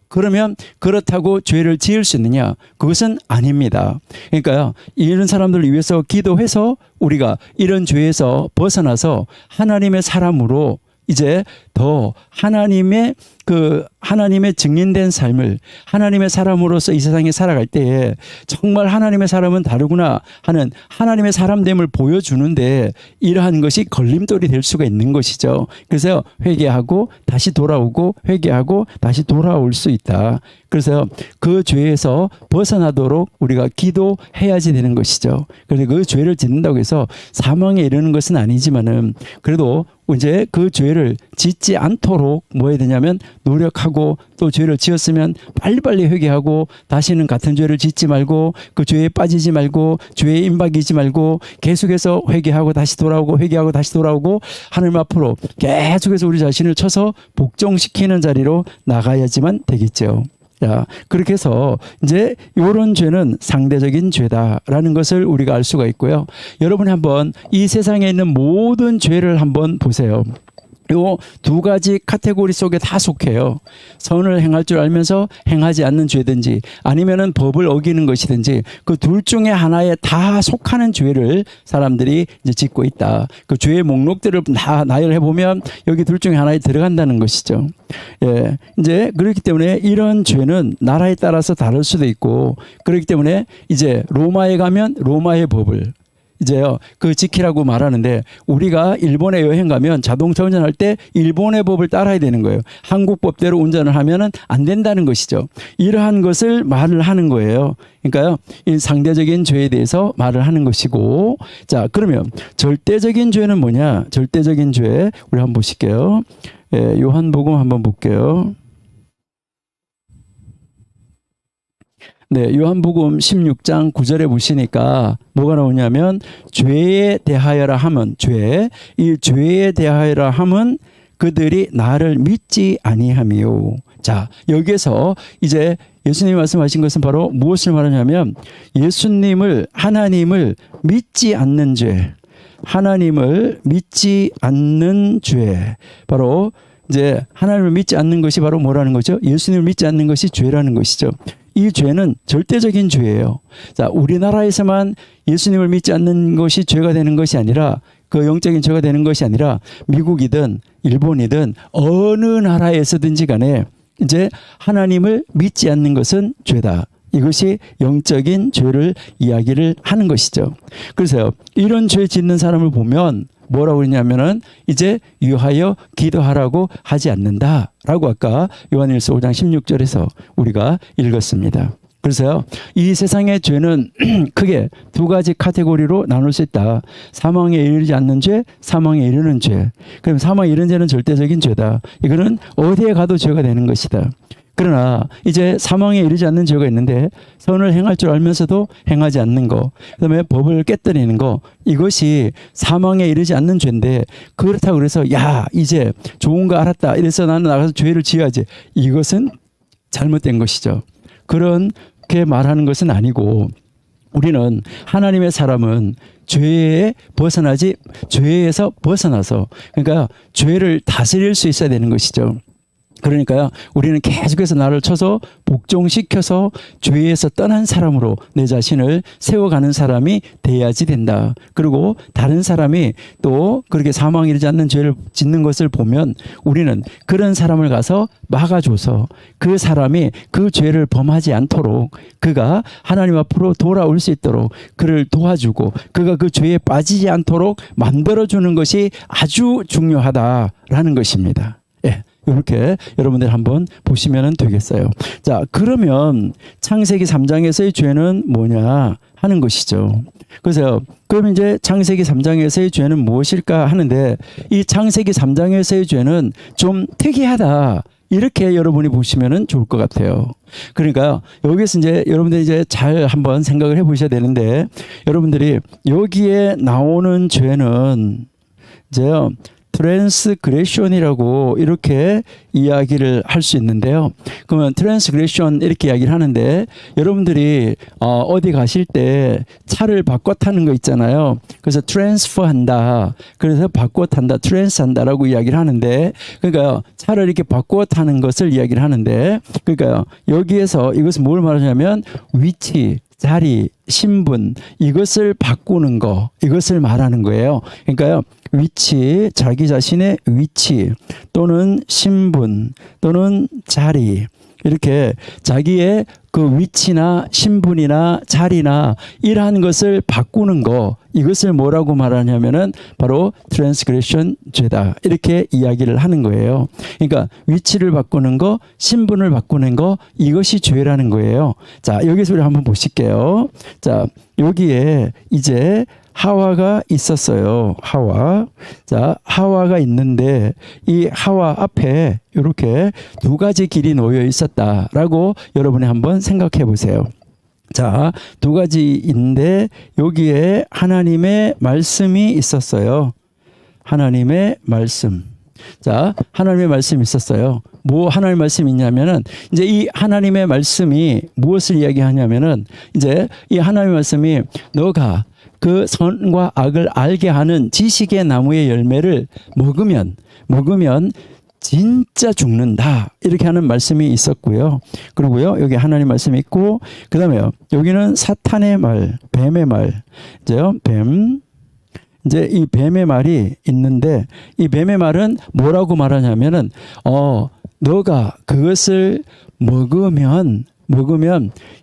그러면 그렇다고 죄를 지을 수 있느냐? 그것은 아닙니다. 그러니까요, 이런 사람들을 위해서 기도해서 우리가 이런 죄에서 벗어나서 하나님의 사람으로 이제 더 하나님의 그 하나님의 증인된 삶을 하나님의 사람으로서 이 세상에 살아갈 때에 정말 하나님의 사람은 다르구나 하는 하나님의 사람됨을 보여주는데 이러한 것이 걸림돌이 될 수가 있는 것이죠. 그래서 회개하고 다시 돌아오고 회개하고 다시 돌아올 수 있다. 그래서 그 죄에서 벗어나도록 우리가 기도해야지 되는 것이죠. 그래서 그 죄를 짓는다고 해서 사망에 이르는 것은 아니지만은 그래도 이제 그 죄를 짓지 않도록 뭐 해야 되냐면 노력하고 또 죄를 지었으면 빨리빨리 회개하고 다시는 같은 죄를 짓지 말고 그 죄에 빠지지 말고 죄에 임박이지 말고 계속해서 회개하고 다시 돌아오고 회개하고 다시 돌아오고 하나님 앞으로 계속해서 우리 자신을 쳐서 복종시키는 자리로 나가야지만 되겠죠. 자, 그렇게 해서 이제 이런 죄는 상대적인 죄다라는 것을 우리가 알 수가 있고요. 여러분이 한번 이 세상에 있는 모든 죄를 한번 보세요. 요 두 가지 카테고리 속에 다 속해요. 선을 행할 줄 알면서 행하지 않는 죄든지 아니면은 법을 어기는 것이든지 그 둘 중에 하나에 다 속하는 죄를 사람들이 이제 짓고 있다. 그 죄의 목록들을 다 나열해 보면 여기 둘 중에 하나에 들어간다는 것이죠. 예. 이제 그렇기 때문에 이런 죄는 나라에 따라서 다를 수도 있고 그렇기 때문에 이제 로마에 가면 로마의 법을 이제요, 그 지키라고 말하는데 우리가 일본에 여행 가면 자동차 운전할 때 일본의 법을 따라야 되는 거예요. 한국 법대로 운전을 하면은 안 된다는 것이죠. 이러한 것을 말을 하는 거예요. 그러니까요, 이 상대적인 죄에 대해서 말을 하는 것이고, 자, 그러면 절대적인 죄는 뭐냐? 절대적인 죄, 우리 한번 보실게요. 예, 요한복음 한번 볼게요. 네, 요한복음 16장 9절에 보시니까 뭐가 나오냐면 죄에 대하여라 함은 이 죄에 대하여라 함은 그들이 나를 믿지 아니함이요. 자, 여기에서 이제 예수님이 말씀하신 것은 바로 무엇을 말하냐면 예수님을 하나님을 믿지 않는 죄, 하나님을 믿지 않는 죄, 바로 이제 하나님을 믿지 않는 것이 바로 뭐라는 거죠? 예수님을 믿지 않는 것이 죄라는 것이죠. 이 죄는 절대적인 죄예요. 자, 우리나라에서만 예수님을 믿지 않는 것이 죄가 되는 것이 아니라 그 영적인 죄가 되는 것이 아니라 미국이든 일본이든 어느 나라에서든지 간에 이제 하나님을 믿지 않는 것은 죄다. 이것이 영적인 죄를 이야기를 하는 것이죠. 그래서 이런 죄 짓는 사람을 보면 뭐라고 그러냐면은 이제 유하여 기도하라고 하지 않는다라고 아까 요한일서 5장 16절에서 우리가 읽었습니다. 그래서요, 이 세상의 죄는 크게 두 가지 카테고리로 나눌 수 있다. 사망에 이르지 않는 죄, 사망에 이르는 죄. 그럼 사망에 이르는 죄는 절대적인 죄다. 이거는 어디에 가도 죄가 되는 것이다. 그러나 이제 사망에 이르지 않는 죄가 있는데 선을 행할 줄 알면서도 행하지 않는 거, 그다음에 법을 깨뜨리는 거, 이것이 사망에 이르지 않는 죄인데 그렇다고 그래서 야 이제 좋은 거 알았다 이래서 나는 나가서 죄를 지어야지, 이것은 잘못된 것이죠. 그렇게 말하는 것은 아니고 우리는 하나님의 사람은 죄에서 벗어나서 그러니까 죄를 다스릴 수 있어야 되는 것이죠. 그러니까요, 우리는 계속해서 나를 쳐서 복종시켜서 죄에서 떠난 사람으로 내 자신을 세워가는 사람이 돼야지 된다. 그리고 다른 사람이 또 그렇게 사망에 이르지 않는 죄를 짓는 것을 보면 우리는 그런 사람을 가서 막아줘서 그 사람이 그 죄를 범하지 않도록 그가 하나님 앞으로 돌아올 수 있도록 그를 도와주고 그가 그 죄에 빠지지 않도록 만들어주는 것이 아주 중요하다라는 것입니다. 예. 이렇게 여러분들 한번 보시면 되겠어요. 자, 그러면 창세기 3장에서의 죄는 뭐냐 하는 것이죠. 그래서 그럼 이제 창세기 3장에서의 죄는 무엇일까 하는데 이 창세기 3장에서의 죄는 좀 특이하다. 이렇게 여러분이 보시면 좋을 것 같아요. 그러니까 여기서 이제 여러분들이 이제 잘 한번 생각을 해 보셔야 되는데 여러분들이 여기에 나오는 죄는 이제요, 트랜스그레션이라고 이렇게 이야기를 할 수 있는데요. 그러면 트랜스그레션 이렇게 이야기를 하는데 여러분들이 어디 가실 때 차를 바꿔 타는 거 있잖아요. 그래서 트랜스퍼한다. 그래서 바꿔 탄다. 트랜스한다라고 이야기를 하는데 그러니까 차를 이렇게 바꿔 타는 것을 이야기를 하는데 그러니까 여기에서 이것은 뭘 말하냐면 위치, 자리, 신분 이것을 바꾸는 거, 이것을 말하는 거예요. 그러니까요. 위치, 자기 자신의 위치 또는 신분 또는 자리, 이렇게 자기의 그 위치나 신분이나 자리나 이러한 것을 바꾸는 거, 이것을 뭐라고 말하냐면은 바로 트랜스그레션 죄다, 이렇게 이야기를 하는 거예요. 그러니까 위치를 바꾸는 거, 신분을 바꾸는 거, 이것이 죄라는 거예요. 자, 여기서 우리 한번 보실게요. 자, 여기에 이제 하와가 있었어요. 하와. 자, 하와가 있는데 이 하와 앞에 이렇게 두 가지 길이 놓여 있었다라고 여러분이 한번 생각해 보세요. 자, 두 가지인데 여기에 하나님의 말씀이 있었어요. 하나님의 말씀. 자, 하나님의 말씀이 있었어요. 뭐 하나님의 말씀이 있냐면은 이제 이 하나님의 말씀이 무엇을 이야기하냐면은 이제 이 하나님의 말씀이 너가 그 선과 악을 알게 하는 지식의 나무의 열매를 먹으면 진짜 죽는다, 이렇게 하는 말씀이 있었고요. 그리고요, 여기 하나님 말씀이 있고, 그 다음에요, 여기는 사탄의 말, 뱀의 말, 이제요, 뱀, 이제 이 뱀의 말이 있는데 이 뱀의 말은 뭐라고 말하냐면은 너가 그것을 먹으면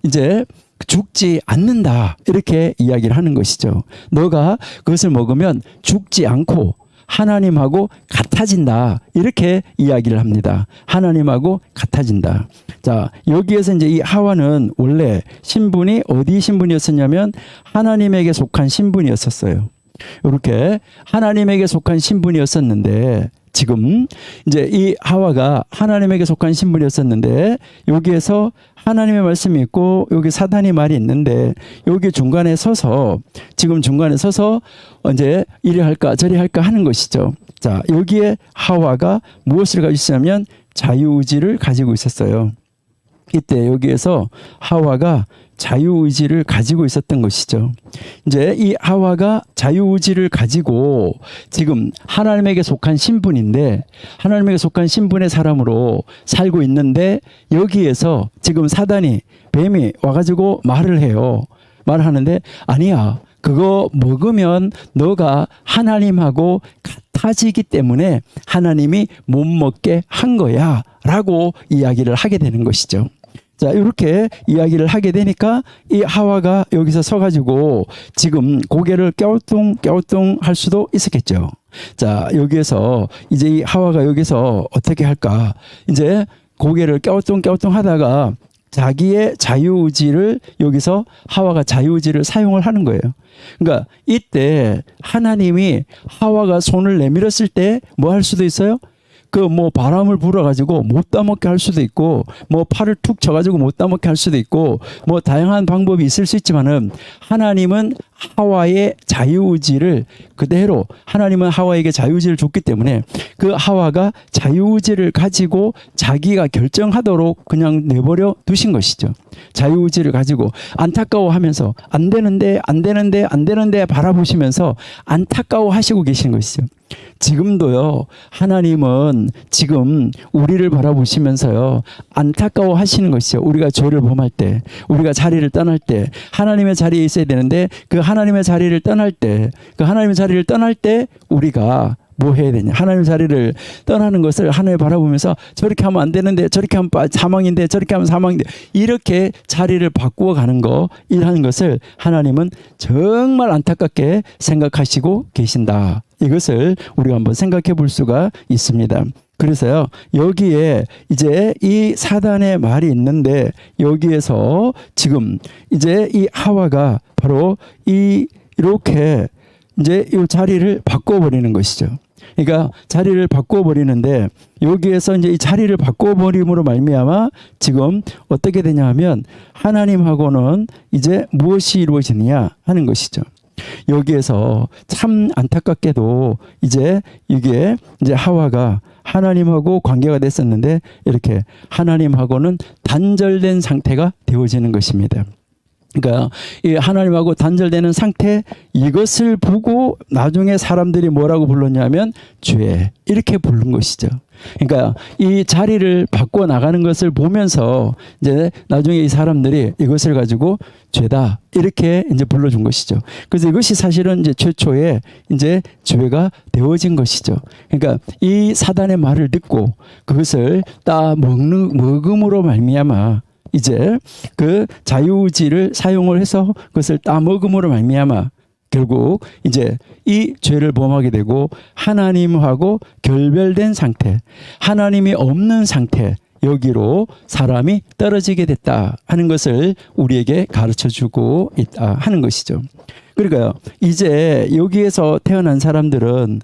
이제 죽지 않는다, 이렇게 이야기를 하는 것이죠. 너가 그것을 먹으면 죽지 않고 하나님하고 같아진다, 이렇게 이야기를 합니다. 하나님하고 같아진다. 자, 여기에서 이제 이 하와는 원래 신분이 어디 신분이었었냐면 하나님에게 속한 신분이었었어요. 이렇게 하나님에게 속한 신분이었었는데 지금 이제 이 하와가 하나님에게 속한 신분이었었는데 여기에서 하나님의 말씀이 있고 여기 사단의 말이 있는데 여기 중간에 서서 지금 중간에 서서 이제 이리 할까 저리 할까 하는 것이죠. 자, 여기에 하와가 무엇을 가지고 있었냐면 자유의지를 가지고 있었어요. 이때 여기에서 하와가 자유의지를 가지고 있었던 것이죠. 이제 이 하와가 자유의지를 가지고 지금 하나님에게 속한 신분인데 하나님에게 속한 신분의 사람으로 살고 있는데 여기에서 지금 사단이 뱀이 와가지고 말을 해요. 말하는데 아니야, 그거 먹으면 너가 하나님하고 같아지기 때문에 하나님이 못 먹게 한 거야 라고 이야기를 하게 되는 것이죠. 자, 이렇게 이야기를 하게 되니까 이 하와가 여기서 서가지고 지금 고개를 깨우뚱 할 수도 있었겠죠. 자, 여기에서 이제 이 하와가 여기서 어떻게 할까? 이제 고개를 깨우뚱 하다가 자기의 자유의지를 여기서 하와가 자유의지를 사용을 하는 거예요. 그러니까 이때 하나님이 하와가 손을 내밀었을 때 뭐 할 수도 있어요? 그 뭐 바람을 불어가지고 못 따먹게 할 수도 있고 뭐 팔을 툭 쳐가지고 못 따먹게 할 수도 있고 뭐 다양한 방법이 있을 수 있지만은 하나님은 하와의 자유의지를 그대로 하나님은 하와에게 자유의지를 줬기 때문에 그 하와가 자유의지를 가지고 자기가 결정하도록 그냥 내버려 두신 것이죠. 자유의지를 가지고 안타까워하면서 안 되는데 바라보시면서 안타까워하시고 계신 것이죠. 지금도요, 하나님은 지금 우리를 바라보시면서요, 안타까워 하시는 것이죠. 우리가 죄를 범할 때, 우리가 자리를 떠날 때, 하나님의 자리에 있어야 되는데, 그 하나님의 자리를 떠날 때, 우리가 뭐 해야 되냐. 하나님의 자리를 떠나는 것을 하나님 바라보면서 저렇게 하면 안 되는데, 저렇게 하면 사망인데, 저렇게 하면 사망인데, 이렇게 자리를 바꾸어 가는 거, 이러한 것을 하나님은 정말 안타깝게 생각하시고 계신다. 이것을 우리가 한번 생각해 볼 수가 있습니다. 그래서요, 여기에 이제 이 사단의 말이 있는데 여기에서 지금 이제 이 하와가 바로 이렇게 이제 이 자리를 바꿔버리는 것이죠. 그러니까 자리를 바꿔버리는데 여기에서 이제 이 자리를 바꿔버림으로 말미암아 지금 어떻게 되냐 하면 하나님하고는 이제 무엇이 이루어지느냐 하는 것이죠. 여기에서 참 안타깝게도 이제 이게 이제 하와가 하나님하고 관계가 됐었는데 이렇게 하나님하고는 단절된 상태가 되어지는 것입니다. 그러니까 이 하나님하고 단절되는 상태, 이것을 보고 나중에 사람들이 뭐라고 불렀냐면 죄, 이렇게 부른 것이죠. 그러니까 이 자리를 바꿔 나가는 것을 보면서 이제 나중에 이 사람들이 이것을 가지고 죄다, 이렇게 이제 불러준 것이죠. 그래서 이것이 사실은 이제 최초에 이제 죄가 되어진 것이죠. 그러니까 이 사단의 말을 듣고 그것을 먹음으로 말미암아 이제 그 자유의지를 사용을 해서 그것을 따먹음으로 말미암아 결국 이제 이 죄를 범하게 되고 하나님하고 결별된 상태, 하나님이 없는 상태, 여기로 사람이 떨어지게 됐다 하는 것을 우리에게 가르쳐주고 있다 하는 것이죠. 그러니까요, 이제 여기에서 태어난 사람들은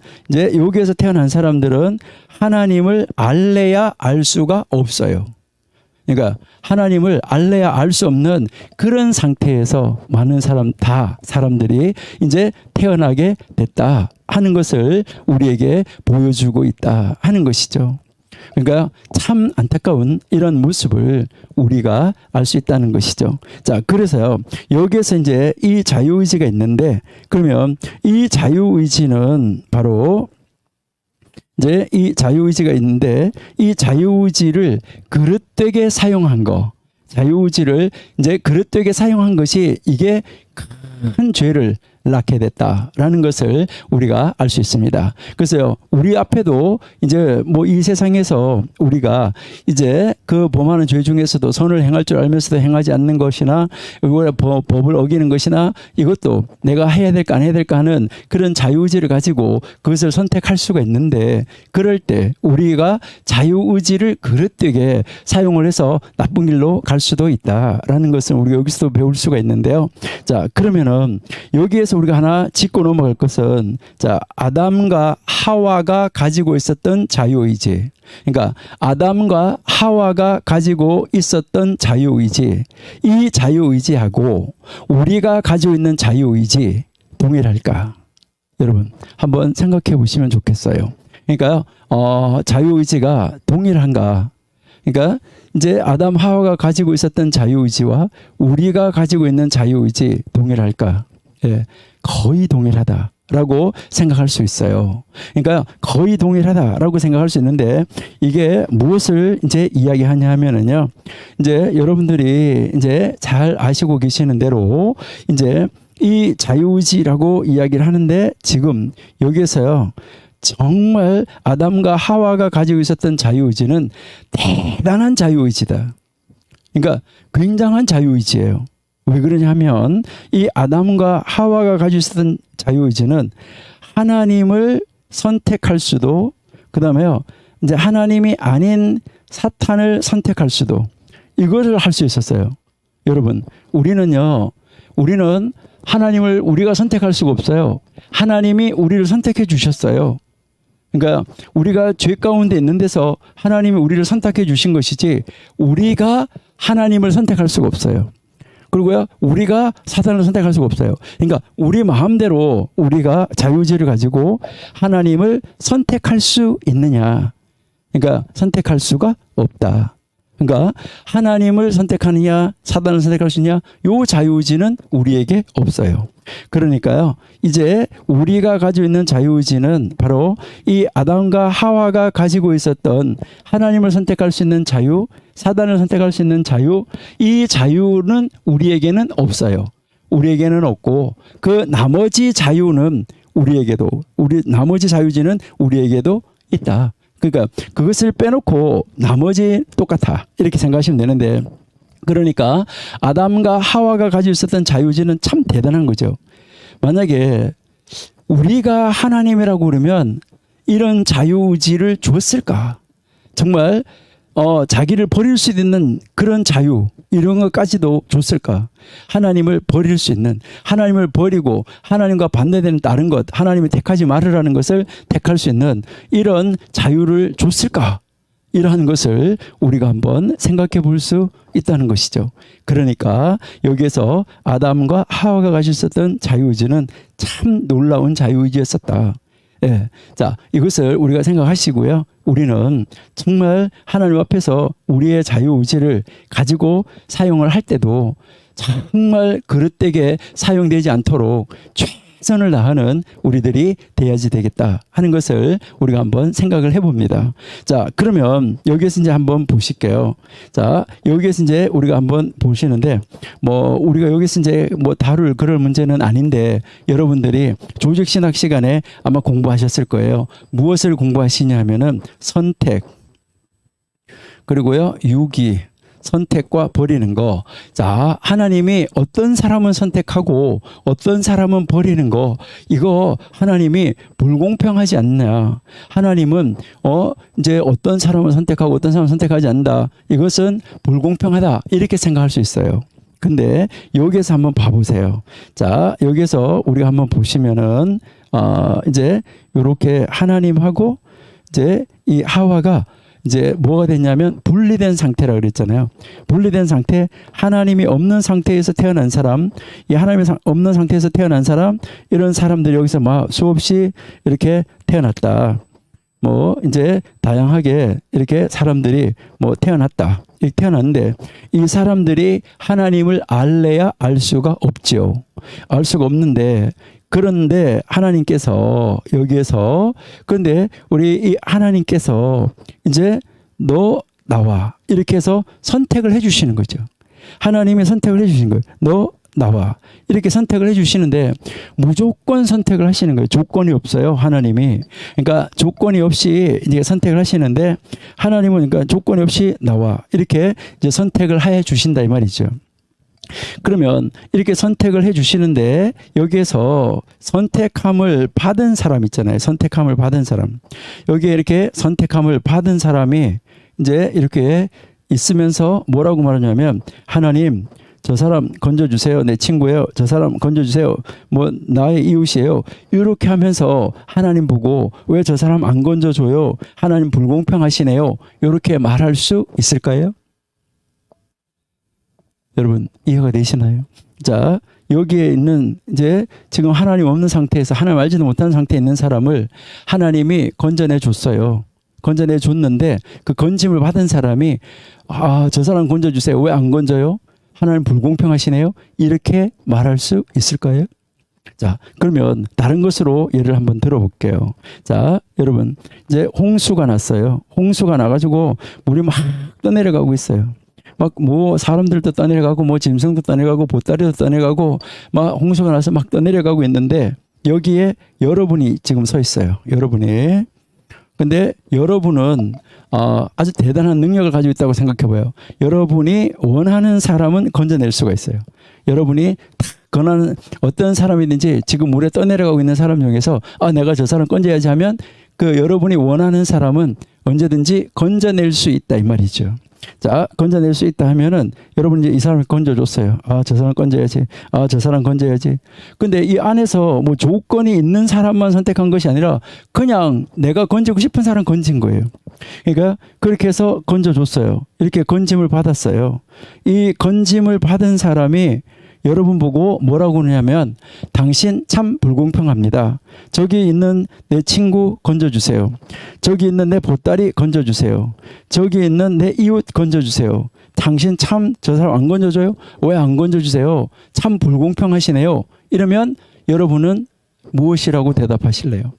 하나님을 알래야 알 수가 없어요. 그러니까 하나님을 알래야 알 수 없는 그런 상태에서 많은 사람들이 이제 태어나게 됐다 하는 것을 우리에게 보여주고 있다 하는 것이죠. 그러니까 참 안타까운 이런 모습을 우리가 알 수 있다는 것이죠. 자, 그래서요, 여기에서 이제 이 자유의지가 있는데, 그러면 이 자유의지는 바로 이제 이 자유의지가 있는데, 이 자유의지를 그릇되게 사용한 거, 자유의지를 이제 그릇되게 사용한 것이 이게 큰 죄를 낳게 됐다라는 것을 우리가 알 수 있습니다. 그래서요, 우리 앞에도 이제 뭐 이 세상에서 우리가 이제 그 범하는 죄 중에서도 선을 행할 줄 알면서도 행하지 않는 것이나 법을 어기는 것이나 이것도 내가 해야 될까 안 해야 될까 하는 그런 자유의지를 가지고 그것을 선택할 수가 있는데, 그럴 때 우리가 자유의지를 그릇되게 사용을 해서 나쁜 길로 갈 수도 있다라는 것을 우리가 여기서도 배울 수가 있는데요. 자, 그러면은 여기에서 우리가 하나 짚고 넘어갈 것은, 자, 아담과 하와가 가지고 있었던 자유의지. 그러니까 아담과 하와가 가지고 있었던 자유의지, 이 자유의지하고 우리가 가지고 있는 자유의지 동일할까? 여러분 한번 생각해 보시면 좋겠어요. 그러니까 자유의지가 동일한가? 그러니까 이제 아담 하와가 가지고 있었던 자유의지와 우리가 가지고 있는 자유의지 동일할까? 예, 거의 동일하다라고 생각할 수 있어요. 그러니까 거의 동일하다라고 생각할 수 있는데, 이게 무엇을 이제 이야기하냐 하면은요, 이제 여러분들이 이제 잘 아시고 계시는 대로 이제 이 자유의지라고 이야기를 하는데, 지금 여기에서요, 정말 아담과 하와가 가지고 있었던 자유의지는 대단한 자유의지다. 그러니까 굉장한 자유의지예요. 왜 그러냐 하면 이 아담과 하와가 가지고 있었던 자유의지는 하나님을 선택할 수도, 그 다음에요, 이제 하나님이 아닌 사탄을 선택할 수도, 이거를 할 수 있었어요. 여러분, 우리는 하나님을 우리가 선택할 수가 없어요. 하나님이 우리를 선택해 주셨어요. 그러니까 우리가 죄 가운데 있는 데서 하나님이 우리를 선택해 주신 것이지, 우리가 하나님을 선택할 수가 없어요. 그리고요, 우리가 사탄을 선택할 수가 없어요. 그러니까 우리 마음대로 우리가 자유의지를 가지고 하나님을 선택할 수 있느냐? 그러니까 선택할 수가 없다. 그러니까 하나님을 선택하느냐, 사단을 선택할 수 있느냐, 요 자유의지는 우리에게 없어요. 그러니까요, 이제 우리가 가지고 있는 자유의지는 바로 이 아담과 하와가 가지고 있었던 하나님을 선택할 수 있는 자유, 사단을 선택할 수 있는 자유, 이 자유는 우리에게는 없어요. 우리에게는 없고, 그 나머지 자유는 나머지 자유지는 우리에게도 있다. 그러니까 그것을 빼놓고 나머지 똑같아, 이렇게 생각하시면 되는데, 그러니까 아담과 하와가 가지고 있었던 자유의지는 참 대단한 거죠. 만약에 우리가 하나님이라고 그러면 이런 자유의지를 줬을까? 정말 자기를 버릴 수 있는 그런 자유, 이런 것까지도 줬을까? 하나님을 버릴 수 있는, 하나님을 버리고 하나님과 반대되는 다른 것, 하나님이 택하지 말으라는 것을 택할 수 있는 이런 자유를 줬을까? 이러한 것을 우리가 한번 생각해 볼 수 있다는 것이죠. 그러니까 여기에서 아담과 하와가 가지고 있었던 자유의지는 참 놀라운 자유의지였었다. 예. 자, 이것을 우리가 생각하시고요. 우리는 정말 하나님 앞에서 우리의 자유의지를 가지고 사용을 할 때도 정말 그릇되게 사용되지 않도록 최선을 다하는 우리들이 돼야지 되겠다 하는 것을 우리가 한번 생각을 해봅니다. 자, 그러면 여기에서 이제 한번 보실게요. 자, 여기에서 이제 우리가 한번 보시는데, 뭐 우리가 여기서 이제 뭐 다룰 그럴 문제는 아닌데, 여러분들이 조직신학 시간에 아마 공부하셨을 거예요. 무엇을 공부하시냐 하면은 선택, 그리고요 유기, 선택과 버리는 거. 자, 하나님이 어떤 사람은 선택하고 어떤 사람은 버리는 거, 이거 하나님이 불공평하지 않냐. 하나님은 이제 어떤 사람을 선택하고 어떤 사람을 선택하지 않는다. 이것은 불공평하다. 이렇게 생각할 수 있어요. 근데 여기에서 한번 봐보세요. 자, 여기에서 우리가 한번 보시면은 이제 이렇게 하나님하고 이제 이 하와가 이제 뭐가 됐냐면 분리된 상태라 그랬잖아요. 분리된 상태, 하나님이 없는 상태에서 태어난 사람, 이 하나님이 없는 상태에서 태어난 사람, 이런 사람들이 여기서 막 수없이 이렇게 태어났다. 뭐 이제 다양하게 이렇게 사람들이 뭐 태어났다. 이렇게 태어났는데 이 사람들이 하나님을 알래야 알 수가 없지요. 알 수가 없는데, 그런데 하나님께서 여기에서, 그런데 우리 이 하나님께서 이제 너 나와 이렇게 해서 선택을 해 주시는 거죠. 하나님이 선택을 해 주신 거예요. 너 나와 이렇게 선택을 해 주시는데 무조건 선택을 하시는 거예요. 조건이 없어요. 하나님이. 그러니까 조건이 없이 이제 선택을 하시는데, 하나님은 그러니까 조건이 없이 나와 이렇게 이제 선택을 해 주신다 이 말이죠. 그러면 이렇게 선택을 해 주시는데, 여기에서 선택함을 받은 사람 있잖아요. 선택함을 받은 사람. 여기에 이렇게 선택함을 받은 사람이 이제 이렇게 있으면서 뭐라고 말하냐면, 하나님 저 사람 건져주세요. 내 친구예요. 저 사람 건져주세요. 뭐 나의 이웃이에요. 이렇게 하면서 하나님 보고 왜 저 사람 안 건져줘요? 하나님 불공평하시네요. 이렇게 말할 수 있을까요? 여러분 이해가 되시나요? 자, 여기에 있는 이제 지금 하나님 없는 상태에서 하나님 알지도 못하는 상태에 있는 사람을 하나님이 건져내 줬어요. 건져내 줬는데 그 건짐을 받은 사람이 저 사람 건져주세요. 왜 안 건져요? 하나님 불공평하시네요. 이렇게 말할 수 있을까요? 자, 그러면 다른 것으로 예를 한번 들어볼게요. 자, 여러분 이제 홍수가 났어요. 홍수가 나가지고 물이 막 떠내려가고 있어요. 막 뭐 사람들도 떠내려가고 뭐 짐승도 떠내려가고 보따리도 떠내려가고 막 홍수가 나서 막 떠내려가고 있는데, 여기에 여러분이 지금 서 있어요. 여러분이. 근데 여러분은 아주 대단한 능력을 가지고 있다고 생각해 봐요. 여러분이 원하는 사람은 건져낼 수가 있어요. 여러분이 권하는 어떤 사람이든지 지금 물에 떠내려가고 있는 사람 중에서 내가 저 사람 건져야지 하면 그 여러분이 원하는 사람은 언제든지 건져낼 수 있다 이 말이죠. 자, 건져낼 수 있다 하면은 여러분 이제 이 사람을 건져줬어요. 저 사람 건져야지. 저 사람 건져야지. 근데 이 안에서 뭐 조건이 있는 사람만 선택한 것이 아니라 그냥 내가 건지고 싶은 사람 건진 거예요. 그러니까 그렇게 해서 건져줬어요. 이렇게 건짐을 받았어요. 이 건짐을 받은 사람이 여러분 보고 뭐라고 하냐면, 당신 참 불공평합니다. 저기 있는 내 친구 건져주세요. 저기 있는 내 보따리 건져주세요. 저기 있는 내 이웃 건져주세요. 당신 참 저 사람 안 건져줘요? 왜 안 건져주세요? 참 불공평하시네요. 이러면 여러분은 무엇이라고 대답하실래요?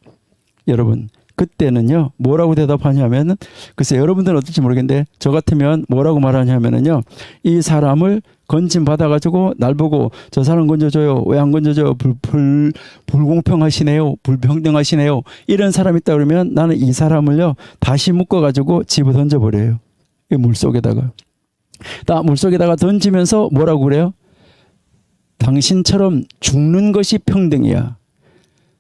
여러분 그때는요 뭐라고 대답하냐면은, 글쎄 여러분들은 어떨지 모르겠는데 저 같으면 뭐라고 말하냐면은요, 이 사람을 건짐 받아가지고 날 보고 저 사람 건져줘요. 왜 안 건져줘요? 불공평하시네요. 불평등하시네요. 이런 사람이 있다 그러면 나는 이 사람을요 다시 묶어가지고 집어 던져버려요. 이 물속에다가. 물속에다가 던지면서 뭐라고 그래요? 당신처럼 죽는 것이 평등이야.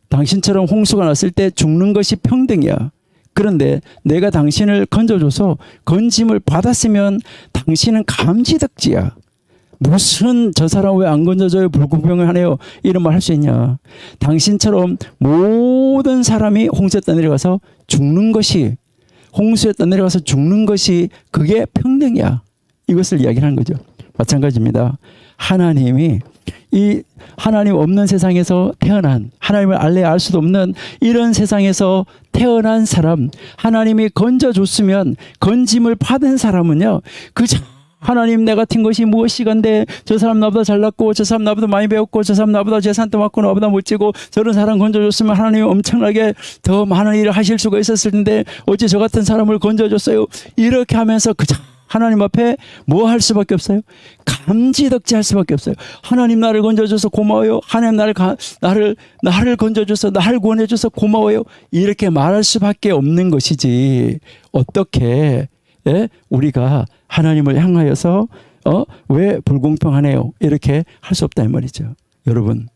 당신처럼 홍수가 났을 때 죽는 것이 평등이야. 그런데 내가 당신을 건져줘서 건짐을 받았으면 당신은 감지덕지야. 무슨 저 사람 왜 안 건져줘요? 불공평하네요. 이런 말 할 수 있냐. 당신처럼 모든 사람이 홍수에 떠내려가서 죽는 것이, 홍수에 떠내려가서 죽는 것이 그게 평등이야. 이것을 이야기하는 거죠. 마찬가지입니다. 하나님이 이 하나님 없는 세상에서 태어난, 하나님을 알래야 알 수도 없는 이런 세상에서 태어난 사람, 하나님이 건져줬으면 건짐을 받은 사람은요 그 하나님 내 같은 것이 무엇이간데 저 사람 나보다 잘났고 저 사람 나보다 많이 배웠고 저 사람 나보다 재산도 많고 나보다 멋지고 저런 사람 건져줬으면 하나님이 엄청나게 더 많은 일을 하실 수가 있었을 텐데 어찌 저 같은 사람을 건져줬어요. 이렇게 하면서 그저 하나님 앞에 뭐 할 수밖에 없어요? 감지덕지할 수밖에 없어요. 하나님 나를 건져줘서 고마워요. 하나님 나를 건져줘서 나를 구원해줘서 고마워요. 이렇게 말할 수밖에 없는 것이지 어떻게 우리가 하나님을 향하여서 왜 불공평하네요 이렇게 할 수 없다 이 말이죠. 여러분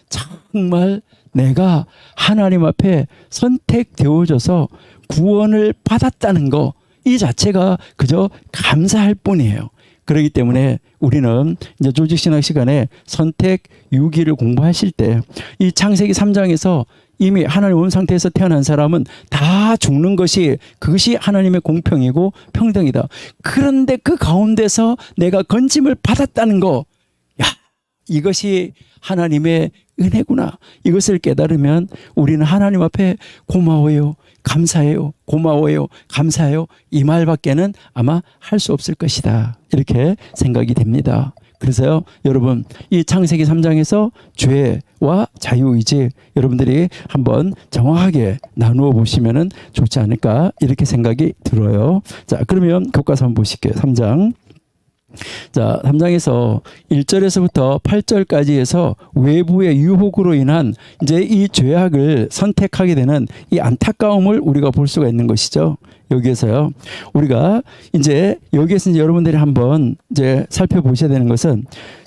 정말 내가 하나님 앞에 선택되어져서 구원을 받았다는 거 이 자체가 그저 감사할 뿐이에요. 그렇기 때문에 우리는 이제 조직신학 시간에 선택 6기를 공부하실 때 이 창세기 3장에서 이미 하나님 온 상태에서 태어난 사람은 다 죽는 것이 그것이 하나님의 공평이고 평등이다. 그런데 그 가운데서 내가 건짐을 받았다는 거, 야, 이것이 하나님의 은혜구나. 이것을 깨달으면 우리는 하나님 앞에 고마워요, 감사해요, 고마워요, 감사해요 이 말밖에는 아마 할 수 없을 것이다. 이렇게 생각이 됩니다. 그래서요 여러분 이 창세기 3장에서 죄와 자유의지 여러분들이 한번 정확하게 나누어 보시면 좋지 않을까 이렇게 생각이 들어요. 자 그러면 교과서 한번 보실게요. 3장. 자 3장에서 1절에서부터 8절까지 해서 외부의 유혹으로 인한 이제 이 죄악을 선택하게 되는 이 안타까움을 우리가 볼 수가 있는 것이죠. 여기에서요 우리가 이제 여기에서 이제 여러분들이 한번 이제 살펴보셔야 되는 것은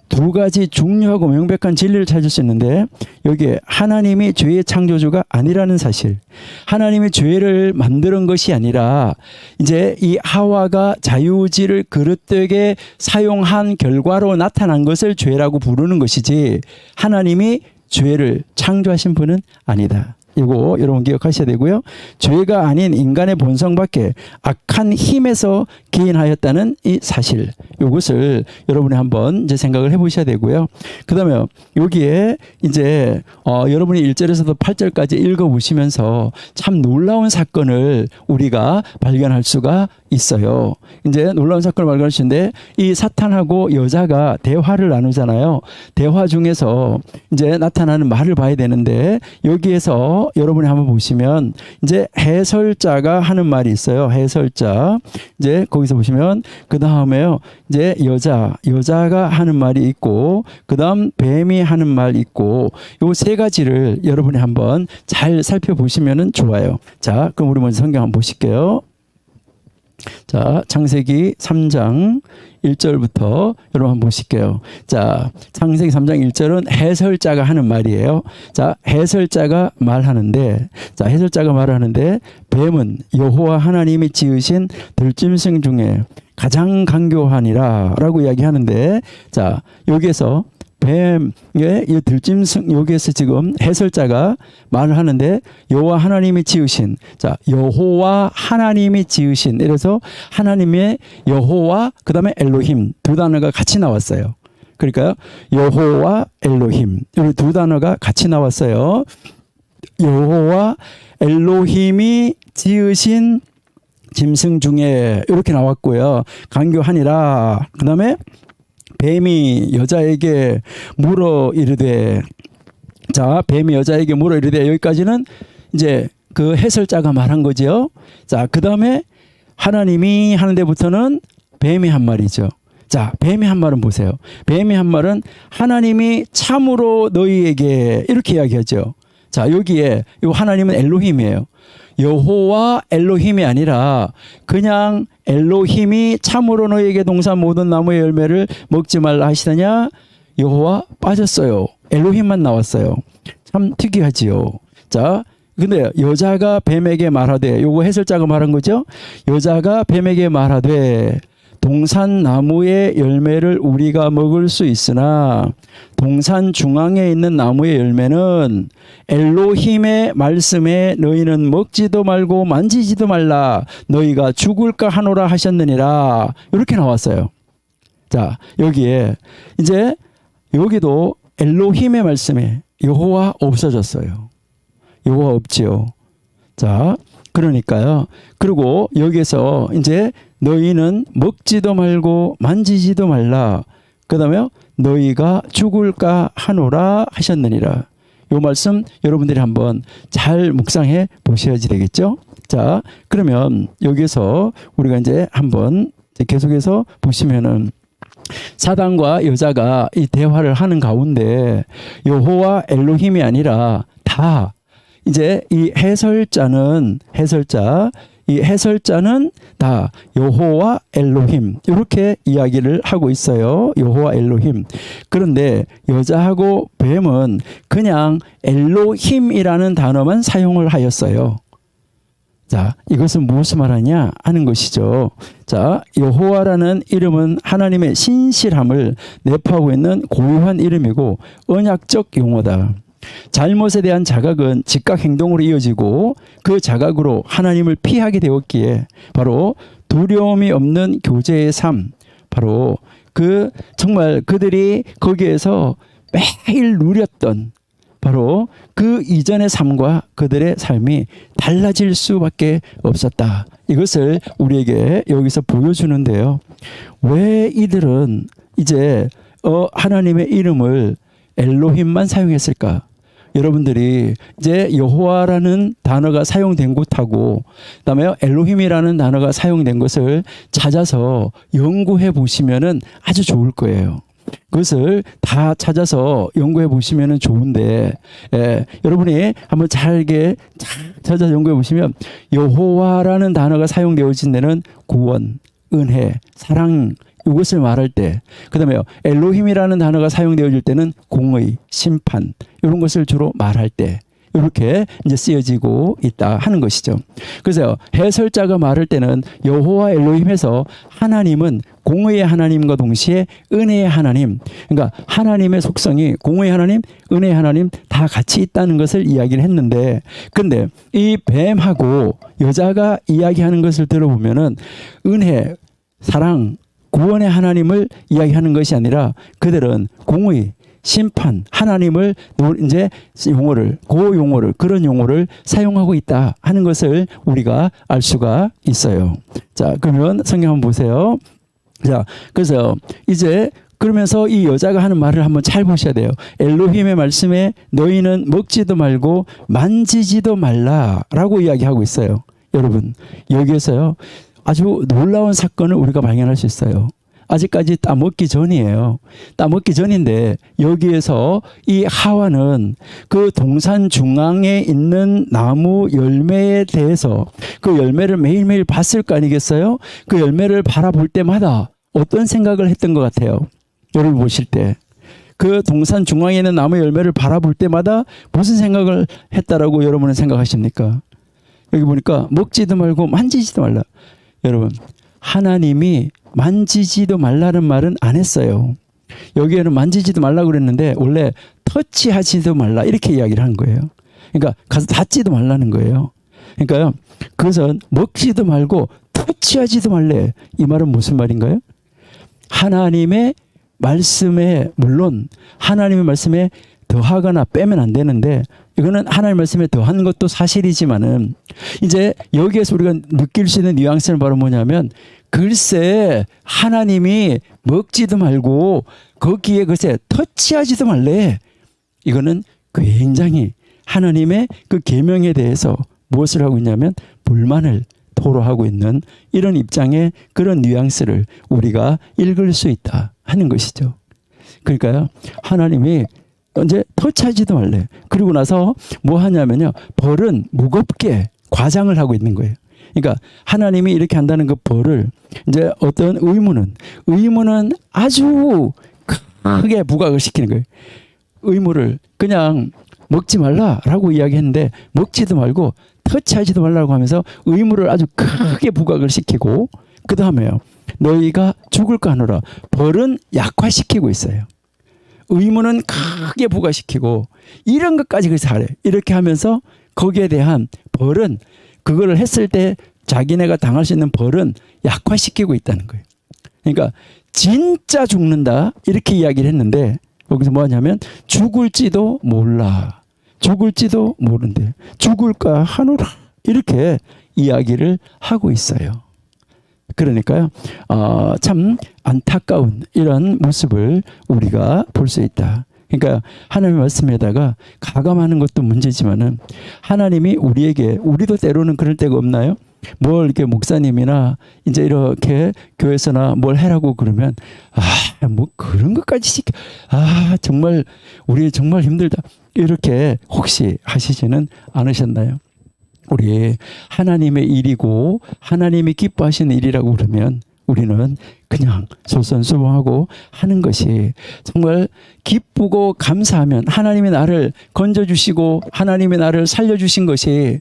두 가지 중요하고 명백한 진리를 찾을 수 있는데 여기에 하나님이 죄의 창조주가 아니라는 사실, 하나님이 죄를 만드는 것이 아니라 이제 이 하와가 자유의지를 그릇되게 사용한 결과로 나타난 것을 죄라고 부르는 것이지 하나님이 죄를 창조하신 분은 아니다. 이거 여러분 기억하셔야 되고요. 죄가 아닌 인간의 본성 밖에 악한 힘에서 기인하였다는 이 사실, 이것을 여러분이 한번 이제 생각을 해보셔야 되고요. 그 다음에 여기에 이제 여러분이 1절에서도 8절까지 읽어보시면서 참 놀라운 사건을 우리가 발견할 수가 있어요. 이제 놀라운 사건을 발견할 수 있는데 이 사탄하고 여자가 대화를 나누잖아요. 대화 중에서 이제 나타나는 말을 봐야 되는데 여기에서 여러분이 한번 보시면 이제 해설자가 하는 말이 있어요. 해설자. 이제 거기서 보시면 그 다음에요. 이제 여자가 하는 말이 있고 그 다음 뱀이 하는 말이 있고 요 세 가지를 여러분이 한번 잘 살펴보시면 좋아요. 자, 그럼 우리 먼저 성경 한번 보실게요. 자, 창세기 3장 1절부터 여러분 한번 보실게요. 자, 창세기 3장 1절은 해설자가 하는 말이에요. 자, 해설자가 말하는데, 뱀은 여호와 하나님이 지으신 들짐승 중에 가장 간교하니라 라고 이야기하는데, 자, 여기에서 뱀의 이 들짐승, 여기에서 지금 해설자가 말을 하는데 여호와 하나님이 지으신, 자, 여호와 하나님이 지으신, 이래서 하나님의 여호와 그 다음에 엘로힘 두 단어가 같이 나왔어요. 그러니까 여호와 엘로힘 이 두 단어가 같이 나왔어요. 여호와 엘로힘이 지으신 짐승 중에 이렇게 나왔고요. 간교하니라. 그 다음에 뱀이 여자에게 물어 이르되, 자, 뱀이 여자에게 물어 이르되, 여기까지는 이제 그 해설자가 말한 거죠. 자, 그 다음에 하나님이 하는 데부터는 뱀이 한 말이죠. 자, 뱀이 한 말은 보세요. 뱀이 한 말은 하나님이 참으로 너희에게 이렇게 이야기하죠. 자, 여기에 이 하나님은 엘로힘이에요. 여호와 엘로힘이 아니라 그냥 엘로힘이 참으로 너희에게 동산 모든 나무의 열매를 먹지 말라 하시더냐, 여호와 빠졌어요. 엘로힘만 나왔어요. 참 특이하지요. 자, 근데 여자가 뱀에게 말하되, 요거 해설자가 말한 거죠. 여자가 뱀에게 말하되 동산 나무의 열매를 우리가 먹을 수 있으나 동산 중앙에 있는 나무의 열매는 엘로힘의 말씀에 너희는 먹지도 말고 만지지도 말라, 너희가 죽을까 하노라 하셨느니라. 이렇게 나왔어요. 자, 여기에 이제 여기도 엘로힘의 말씀에 여호와 없어졌어요. 여호와 없지요. 자, 그러니까요. 그리고 여기서 이제 너희는 먹지도 말고 만지지도 말라. 그다음에 너희가 죽을까 하노라 하셨느니라. 이 말씀 여러분들이 한번 잘 묵상해 보셔야지 되겠죠. 자, 그러면 여기서 우리가 이제 한번 계속해서 보시면은 사단과 여자가 이 대화를 하는 가운데 여호와 엘로힘이 아니라 다 이제 이 해설자는 다 여호와 엘로힘 이렇게 이야기를 하고 있어요. 여호와 엘로힘. 그런데 여자하고 뱀은 그냥 엘로힘이라는 단어만 사용을 하였어요. 자, 이것은 무엇을 말하냐 하는 것이죠. 자, 여호와라는 이름은 하나님의 신실함을 내포하고 있는 고유한 이름이고 언약적 용어다. 잘못에 대한 자각은 즉각 행동으로 이어지고 그 자각으로 하나님을 피하게 되었기에 바로 두려움이 없는 교제의 삶, 바로 그 정말 그들이 거기에서 매일 누렸던 바로 그 이전의 삶과 그들의 삶이 달라질 수밖에 없었다. 이것을 우리에게 여기서 보여주는데요. 왜 이들은 이제 하나님의 이름을 엘로힘만 사용했을까? 여러분들이 이제 여호와라는 단어가 사용된 곳하고 그다음에 엘로힘이라는 단어가 사용된 것을 찾아서 연구해 보시면은 아주 좋을 거예요. 그것을 다 찾아서 연구해 보시면 좋은데 여러분이 한번 잘게 찾아서 연구해 보시면 여호와라는 단어가 사용되어진 데는 구원, 은혜, 사랑 이것을 말할 때 그 다음에 엘로힘이라는 단어가 사용되어질 때는 공의, 심판 이런 것을 주로 말할 때 이렇게 이제 쓰여지고 있다 하는 것이죠. 그래서 해설자가 말할 때는 여호와 엘로힘에서 하나님은 공의의 하나님과 동시에 은혜의 하나님, 그러니까 하나님의 속성이 공의의 하나님, 은혜의 하나님 다 같이 있다는 것을 이야기를 했는데, 근데 이 뱀하고 여자가 이야기하는 것을 들어보면은 은혜, 사랑, 구원의 하나님을 이야기하는 것이 아니라 그들은 공의, 심판, 하나님을 이제 그런 용어를 사용하고 있다 하는 것을 우리가 알 수가 있어요. 자, 그러면 성경 한번 보세요. 자, 그래서 이제 그러면서 이 여자가 하는 말을 한번 잘 보셔야 돼요. 엘로힘의 말씀에 너희는 먹지도 말고 만지지도 말라라고 이야기하고 있어요. 여러분, 여기에서요 아주 놀라운 사건을 우리가 발견할 수 있어요. 아직까지 따먹기 전이에요. 따먹기 전인데 여기에서 이 하와는 그 동산 중앙에 있는 나무 열매에 대해서 그 열매를 매일매일 봤을 거 아니겠어요? 그 열매를 바라볼 때마다 어떤 생각을 했던 것 같아요? 여러분 보실 때. 그 동산 중앙에 있는 나무 열매를 바라볼 때마다 무슨 생각을 했다라고 여러분은 생각하십니까? 여기 보니까 먹지도 말고 만지지도 말라. 여러분, 하나님이 만지지도 말라는 말은 안 했어요. 여기에는 만지지도 말라고 그랬는데 원래 터치하지도 말라 이렇게 이야기를 하는 거예요. 그러니까 가서 닿지도 말라는 거예요. 그러니까요. 그것은 먹지도 말고 터치하지도 말래. 이 말은 무슨 말인가요? 하나님의 말씀에 물론 하나님의 말씀에 더하거나 빼면 안 되는데 이거는 하나님의 말씀에 더한 것도 사실이지만은 이제 여기에서 우리가 느낄 수 있는 뉘앙스는 바로 뭐냐면 글쎄 하나님이 먹지도 말고 거기에 글쎄 터치하지도 말래. 이거는 굉장히 하나님의 그 계명에 대해서 무엇을 하고 있냐면 불만을 토로하고 있는 이런 입장의 그런 뉘앙스를 우리가 읽을 수 있다 하는 것이죠. 그러니까요 하나님이 이제 터치하지도 말래. 그리고 나서 뭐 하냐면요 벌은 무겁게 과장을 하고 있는 거예요. 그러니까 하나님이 이렇게 한다는 그 벌을 이제 어떤 의무는 아주 크게 부각을 시키는 거예요. 의무를 그냥 먹지 말라라고 이야기했는데 먹지도 말고 터치하지도 말라고 하면서 의무를 아주 크게 부각을 시키고 그 다음에요 너희가 죽을까 하노라. 벌은 약화시키고 있어요. 의무는 크게 부과시키고 이런 것까지 그래서 잘해. 이렇게 하면서 거기에 대한 벌은 그거를 했을 때 자기네가 당할 수 있는 벌은 약화시키고 있다는 거예요. 그러니까 진짜 죽는다 이렇게 이야기를 했는데 여기서 뭐 하냐면 죽을지도 몰라. 죽을지도 모른대. 죽을까 하노라. 이렇게 이야기를 하고 있어요. 그러니까요, 참 안타까운 이런 모습을 우리가 볼 수 있다. 그러니까 하나님의 말씀에다가 가감하는 것도 문제지만은 하나님이 우리에게, 우리도 때로는 그럴 때가 없나요? 뭘 이렇게 목사님이나 이제 이렇게 교회에서나 뭘 해라고 그러면 뭐 그런 것까지 시켜, 정말 우리 정말 힘들다, 이렇게 혹시 하시지는 않으셨나요? 우리 하나님의 일이고 하나님이 기뻐하시는 일이라고 그러면 우리는 그냥 솔선수범하고 하는 것이 정말 기쁘고 감사하면, 하나님이 나를 건져주시고 하나님이 나를 살려주신 것이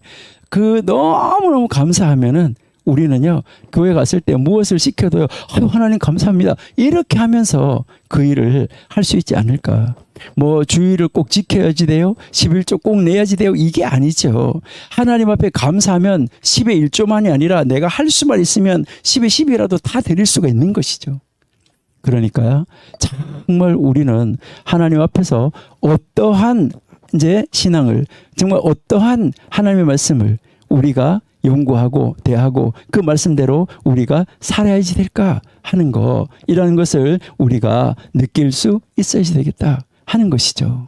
그 너무너무 감사하면은 우리는요, 교회 갔을 때 무엇을 시켜도요, 하나님 감사합니다, 이렇게 하면서 그 일을 할 수 있지 않을까. 뭐 주의를 꼭 지켜야지 돼요, 11조 꼭 내야지 돼요, 이게 아니죠. 하나님 앞에 감사하면 10의 1조만이 아니라 내가 할 수만 있으면 10의 10이라도 다 드릴 수가 있는 것이죠. 그러니까요, 정말 우리는 하나님 앞에서 어떠한 이제 신앙을, 정말 어떠한 하나님의 말씀을 우리가 연구하고 대하고 그 말씀대로 우리가 살아야지 될까 하는 거, 이라는 것을 우리가 느낄 수 있어야지 되겠다 하는 것이죠.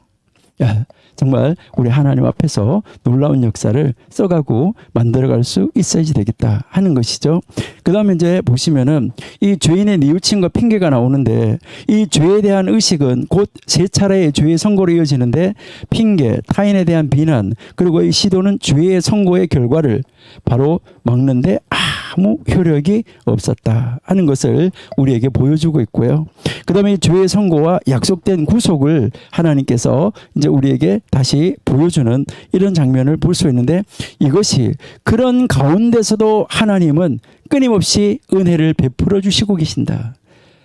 정말 우리 하나님 앞에서 놀라운 역사를 써가고 만들어갈 수 있어야지 되겠다 하는 것이죠. 그 다음에 이제 보시면은 이 죄인의 뉘우침과 핑계가 나오는데, 이 죄에 대한 의식은 곧 세 차례의 죄의 선고로 이어지는데, 핑계, 타인에 대한 비난, 그리고 이 시도는 죄의 선고의 결과를 바로 막는데 아무 효력이 없었다 하는 것을 우리에게 보여주고 있고요. 그 다음에 죄의 선고와 약속된 구속을 하나님께서 이제 우리에게 다시 보여주는 이런 장면을 볼 수 있는데, 이것이 그런 가운데서도 하나님은 끊임없이 은혜를 베풀어 주시고 계신다.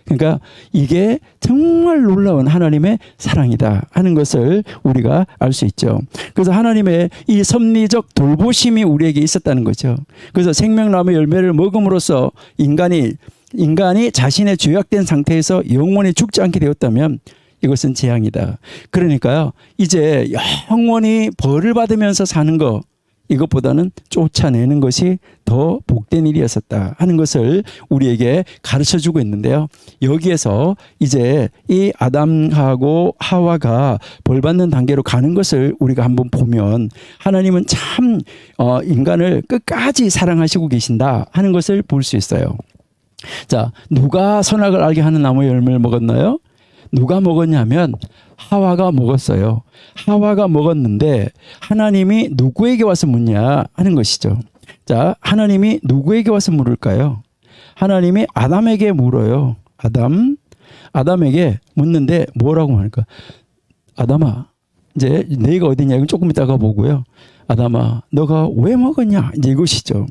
그러니까 이게 정말 놀라운 하나님의 사랑이다 하는 것을 우리가 알 수 있죠. 그래서 하나님의 이 섭리적 돌보심이 우리에게 있었다는 거죠. 그래서 생명나무의 열매를 먹음으로써 인간이 자신의 죄악된 상태에서 영원히 죽지 않게 되었다면 이것은 재앙이다. 그러니까요, 이제 영원히 벌을 받으면서 사는 거, 이것보다는 쫓아내는 것이 더 복된 일이었었다 하는 것을 우리에게 가르쳐주고 있는데요. 여기에서 이제 이 아담하고 하와가 벌받는 단계로 가는 것을 우리가 한번 보면, 하나님은 참 인간을 끝까지 사랑하시고 계신다 하는 것을 볼 수 있어요. 자, 누가 선악을 알게 하는 나무의 열매를 먹었나요? 누가 먹었냐면 하와가 먹었어요. 하와가 먹었는데 하나님이 누구에게 와서 묻냐 하는 것이죠. 자, 하나님이 누구에게 와서 물을까요? 하나님이 아담에게 물어요. 아담에게 묻는데 뭐라고 하니까, 아담아, 이제 네가 어디냐, 이건 조금 이따가 보고요. 아담아, 너가 왜 먹었냐, 이제 이것이죠.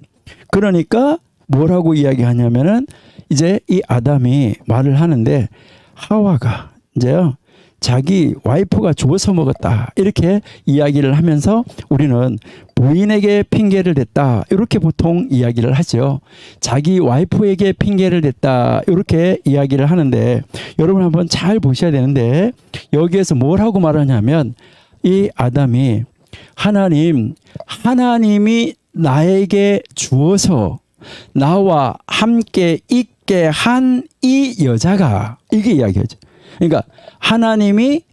그러니까 뭐라고 이야기하냐면은 이제 이 아담이 말을 하는데, 하와가 이제요, 자기 와이프가 주워서 먹었다 이렇게 이야기를 하면서 우리는 부인에게 핑계를 댔다 이렇게 보통 이야기를 하죠. 자기 와이프에게 핑계를 댔다 이렇게 이야기를 하는데, 여러분 한번 잘 보셔야 되는데, 여기에서 뭘 하고 말하냐면, 이 아담이 하나님이 나에게 주어서 나와 함께 있게 한 이 여자가, 이게 이야기하죠. 그러니까 하나님이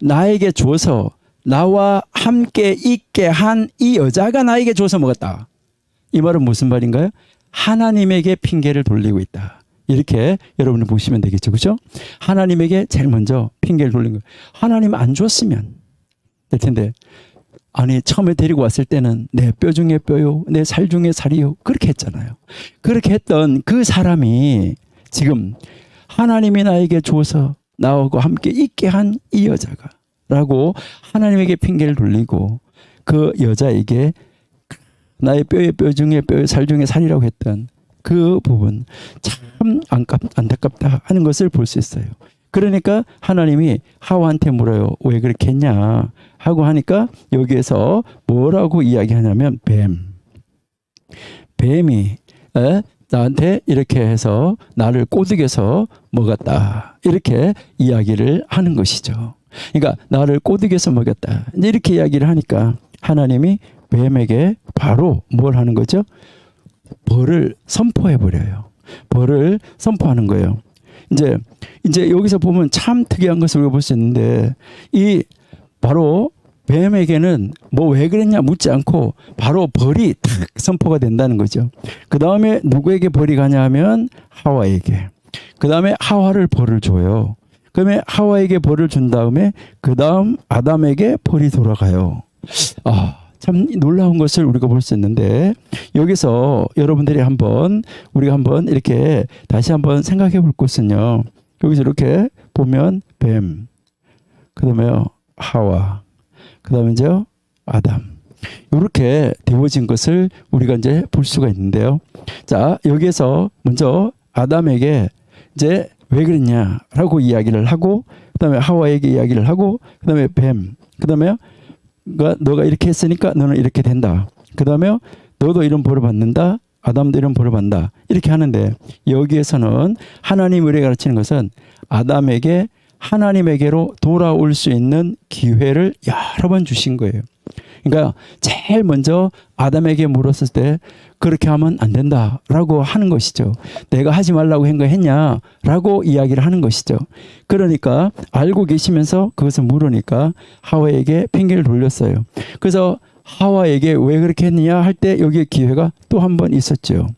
나에게 줘서 나와 함께 있게 한 이 여자가 나에게 줘서 먹었다. 이 말은 무슨 말인가요? 하나님에게 핑계를 돌리고 있다. 이렇게 여러분이 보시면 되겠죠. 그렇죠? 하나님에게 제일 먼저 핑계를 돌린 거예요. 하나님 안 줬으면 될 텐데, 아니 처음에 데리고 왔을 때는 내 뼈 중에 뼈요, 내 살 중에 살이요, 그렇게 했잖아요. 그렇게 했던 그 사람이 지금 하나님이 나에게 줘서 나하고 함께 있게 한 이 여자가 라고 하나님에게 핑계를 돌리고, 그 여자에게 나의 뼈의 뼈 중에 뼈의 살 중에 살이라고 했던 그 부분, 참 안타깝다 하는 것을 볼 수 있어요. 그러니까 하나님이 하와한테 물어요. 왜 그렇게 했냐 하고 하니까, 여기에서 뭐라고 이야기하냐면, 뱀이 나한테 이렇게 해서 나를 꼬드겨서 먹었다 이렇게 이야기를 하는 것이죠. 그러니까 나를 꼬드겨서 먹였다 이렇게 이야기를 하니까, 하나님이 뱀에게 바로 뭘 하는 거죠? 벌을 선포해 버려요. 벌을 선포하는 거예요. 이제 여기서 보면 참 특이한 것을 우리가 볼 수 있는데, 이 바로 뱀에게는 뭐 왜 그랬냐 묻지 않고 바로 벌이 탁 선포가 된다는 거죠. 그 다음에 누구에게 벌이 가냐 하면 하와에게. 그 다음에 하와를 벌을 줘요. 그다음에 하와에게 벌을 준 다음에 그 다음 아담에게 벌이 돌아가요. 참 놀라운 것을 우리가 볼 수 있는데, 여기서 여러분들이 우리가 한번 이렇게 다시 한번 생각해 볼 것은요. 여기서 이렇게 보면 뱀, 그 다음에 하와, 그 다음에 이제 아담. 이렇게 되어진 것을 우리가 이제 볼 수가 있는데요. 자, 여기에서 먼저 아담에게 이제 왜 그랬냐라고 이야기를 하고, 그 다음에 하와에게 이야기를 하고, 그 다음에 뱀, 그 다음에 너가 이렇게 했으니까 너는 이렇게 된다. 그 다음에 너도 이런 벌을 받는다. 아담도 이런 벌을 받는다. 이렇게 하는데, 여기에서는 하나님 우리에게 가르치는 것은 아담에게 하나님에게로 돌아올 수 있는 기회를 여러 번 주신 거예요. 그러니까 제일 먼저 아담에게 물었을 때 그렇게 하면 안 된다라고 하는 것이죠. 내가 하지 말라고 한 거 했냐라고 이야기를 하는 것이죠. 그러니까 알고 계시면서 그것을 물으니까 하와에게 핑계를 돌렸어요. 그래서 하와에게 왜 그렇게 했느냐 할 때 여기에 기회가 또 한 번 있었죠.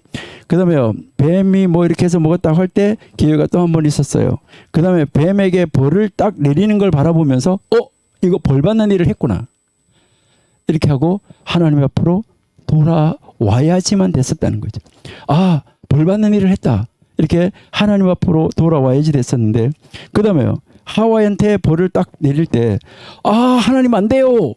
그 다음에 뱀이 뭐 이렇게 해서 먹었다고 할 때 기회가 또 한 번 있었어요. 그 다음에 뱀에게 벌을 딱 내리는 걸 바라보면서 이거 벌 받는 일을 했구나. 이렇게 하고 하나님 앞으로 돌아와야지만 됐었다는 거죠. 벌 받는 일을 했다. 이렇게 하나님 앞으로 돌아와야지 됐었는데, 그 다음에요. 하와한테 벌을 딱 내릴 때, 하나님 안 돼요!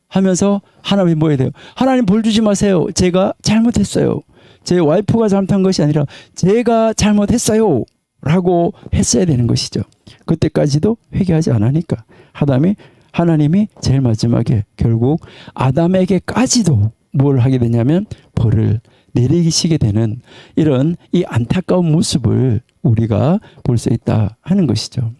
하면서 하나님이 뭐 해야 돼요? 하나님 벌 주지 마세요. 제가 잘못했어요. 제 와이프가 잘못한 것이 아니라 제가 잘못했어요. 라고 했어야 되는 것이죠. 그때까지도 회개하지 않으니까 하나님이 제일 마지막에 결국 아담에게까지도 뭘 하게 되냐면 벌을 내리시게 되는 이런 이 안타까운 모습을 우리가 볼 수 있다 하는 것이죠.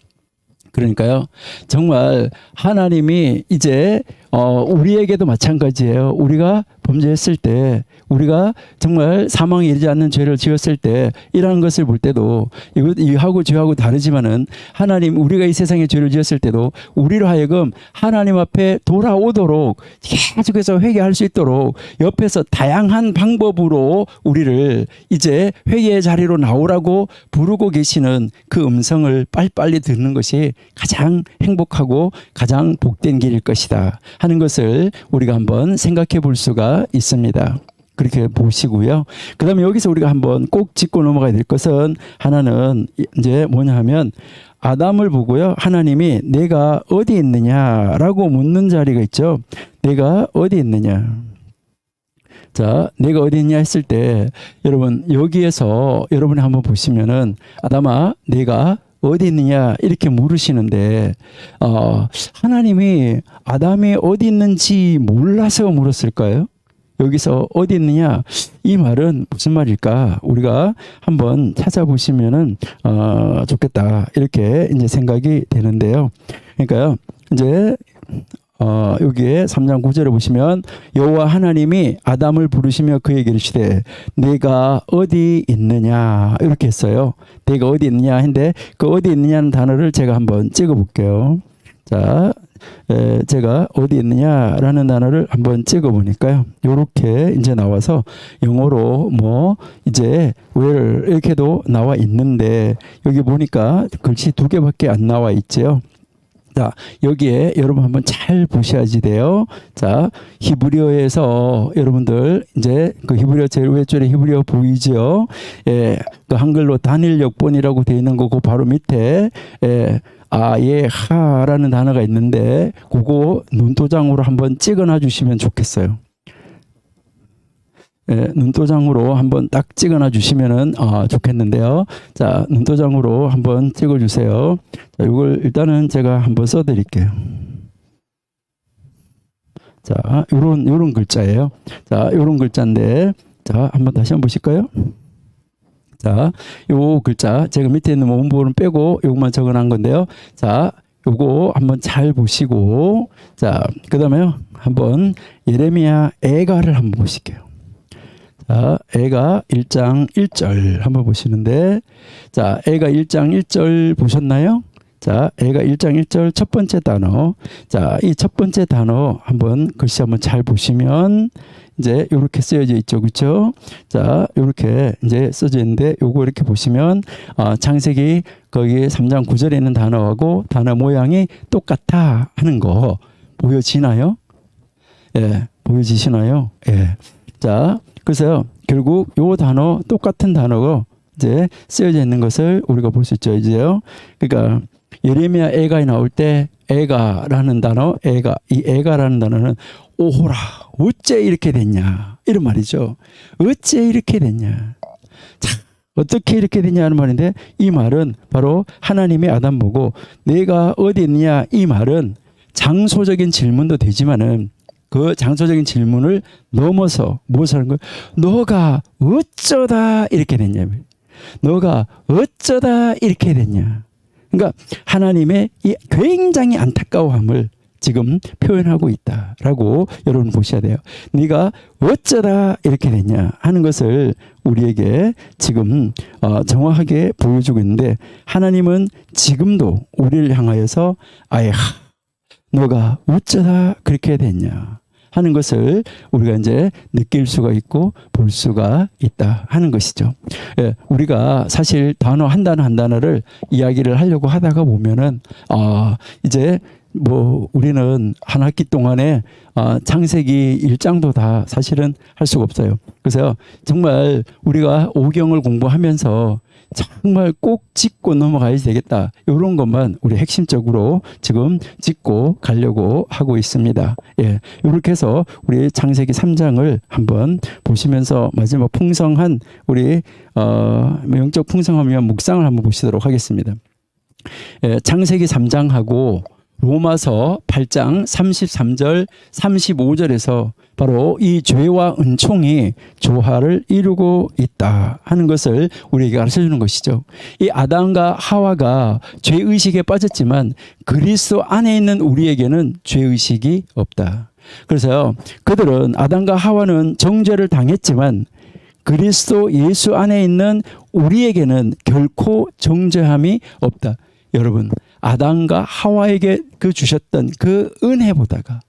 그러니까요, 정말 하나님이 이제 우리에게도 마찬가지예요. 우리가 범죄했을 때, 우리가 정말 사망에 이르지 않는 죄를 지었을 때, 이러한 것을 볼 때도 이하고 죄하고 다르지만은 하나님, 우리가 이 세상에 죄를 지었을 때도 우리로 하여금 하나님 앞에 돌아오도록 계속해서 회개할 수 있도록 옆에서 다양한 방법으로 우리를 이제 회개의 자리로 나오라고 부르고 계시는 그 음성을 빨리빨리 듣는 것이 가장 행복하고 가장 복된 길일 것이다 하는 것을 우리가 한번 생각해 볼 수가 있습니다. 그렇게 보시고요. 그 다음에 여기서 우리가 한번 꼭 짚고 넘어가야 될 것은, 하나는 이제 뭐냐 하면 아담을 보고요. 하나님이 내가 어디 있느냐라고 묻는 자리가 있죠. 내가 어디 있느냐. 자, 내가 어디 있냐 했을 때, 여러분 여기에서 여러분이 한번 보시면은 아담아 내가 어디 있느냐 이렇게 물으시는데, 하나님이 아담이 어디 있는지 몰라서 물었을까요? 여기서 어디 있느냐, 이 말은 무슨 말일까? 우리가 한번 찾아보시면은 좋겠다 이렇게 이제 생각이 되는데요. 그러니까요, 이제 여기에 3장 9절에 보시면 여호와 하나님이 아담을 부르시며 그에게 이르시되 내가 어디 있느냐 이렇게 했어요. 내가 어디 있느냐 했는데 그 어디 있느냐는 단어를 제가 한번 찍어 볼게요. 자, 제가 어디 있느냐라는 단어를 한번 찍어 보니까요, 요렇게 이제 나와서 영어로 뭐 이제 where 이렇게도 나와 있는데, 여기 보니까 글씨 2개밖에 안 나와 있죠. 자, 여기에 여러분 한번 잘 보셔야지 돼요. 자, 히브리어에서 여러분들 이제 그 히브리어 제일 위쪽에 히브리어 보이죠? 그 한글로 단일역본이라고 되어 있는 거고 바로 밑에 하라는 단어가 있는데 그거 눈도장으로 한번 찍어놔 주시면 좋겠어요. 눈도장으로 한번 딱 찍어놔 주시면은 좋겠는데요. 자, 눈도장으로 한번 찍어 주세요. 자, 이걸 일단은 제가 한번 써 드릴게요. 자, 요런 글자예요. 자, 요런 글자인데, 자, 한번 다시 한번 보실까요? 자, 요 글자 제가 밑에 있는 원본은 빼고 요것만 적어놓은 건데요. 자, 요거 한번 잘 보시고, 자, 그 다음에요 한번 예레미야 애가를 한번 보실게요. 자, 애가 1장 1절 한번 보시는데, 자, 애가 1장 1절 보셨나요? 자, 애가 1장 1절 첫 번째 단어. 자, 이 첫 번째 단어 한번 글씨 한번 잘 보시면 이제 이렇게 쓰여져 있죠. 그렇죠? 자, 이렇게 이제 써져 있는데 요거 이렇게 보시면 창세기 거기 3장 9절에 있는 단어하고 단어 모양이 똑같아 하는 거 보여지나요? 예, 보여지시나요? 예. 자, 그래서 결국 요 단어 똑같은 단어가 이제 쓰여져 있는 것을 우리가 볼 수 있죠. 이제요. 그러니까 예레미야 애가에 나올 때 애가라는 단어, 이 애가라는 단어는 오호라, 어째 이렇게 됐냐 이런 말이죠. 어째 이렇게 됐냐. 자, 어떻게 이렇게 됐냐 하는 말인데, 이 말은 바로 하나님이 아담 보고 내가 어디 있느냐, 이 말은 장소적인 질문도 되지만은 그 장소적인 질문을 넘어서 무엇을 하는 거예요? 너가 어쩌다 이렇게 됐냐. 너가 어쩌다 이렇게 됐냐. 그러니까 하나님의 이 굉장히 안타까워함을 지금 표현하고 있다라고 여러분 보셔야 돼요. 네가 어쩌다 이렇게 됐냐 하는 것을 우리에게 지금 정확하게 보여주고 있는데, 하나님은 지금도 우리를 향하여서 아예 너가 어쩌다 그렇게 됐냐 하는 것을 우리가 이제 느낄 수가 있고 볼 수가 있다 하는 것이죠. 예, 우리가 사실 단어 한 단어 한 단어를 이야기를 하려고 하다가 보면은 이제 뭐 우리는 한 학기 동안에 창세기 1장도 다 사실은 할 수가 없어요. 그래서 정말 우리가 오경을 공부하면서 정말 꼭 짚고 넘어가야 되겠다, 이런 것만 우리 핵심적으로 지금 짚고 가려고 하고 있습니다. 예, 이렇게 해서 우리 창세기 3장을 한번 보시면서 마지막 풍성한 우리 영적 풍성함을 위한 묵상을 한번 보시도록 하겠습니다. 예, 창세기 3장하고 로마서 8장 33절 35절에서 바로 이 죄와 은총이 조화를 이루고 있다 하는 것을 우리에게 가르쳐 주는 것이죠. 이 아담과 하와가 죄의식에 빠졌지만 그리스도 안에 있는 우리에게는 죄의식이 없다. 그래서 그들은, 아담과 하와는 정죄를 당했지만 그리스도 예수 안에 있는 우리에게는 결코 정죄함이 없다. 여러분, 아담과 하와에게 그 주셨던 그 은혜보다가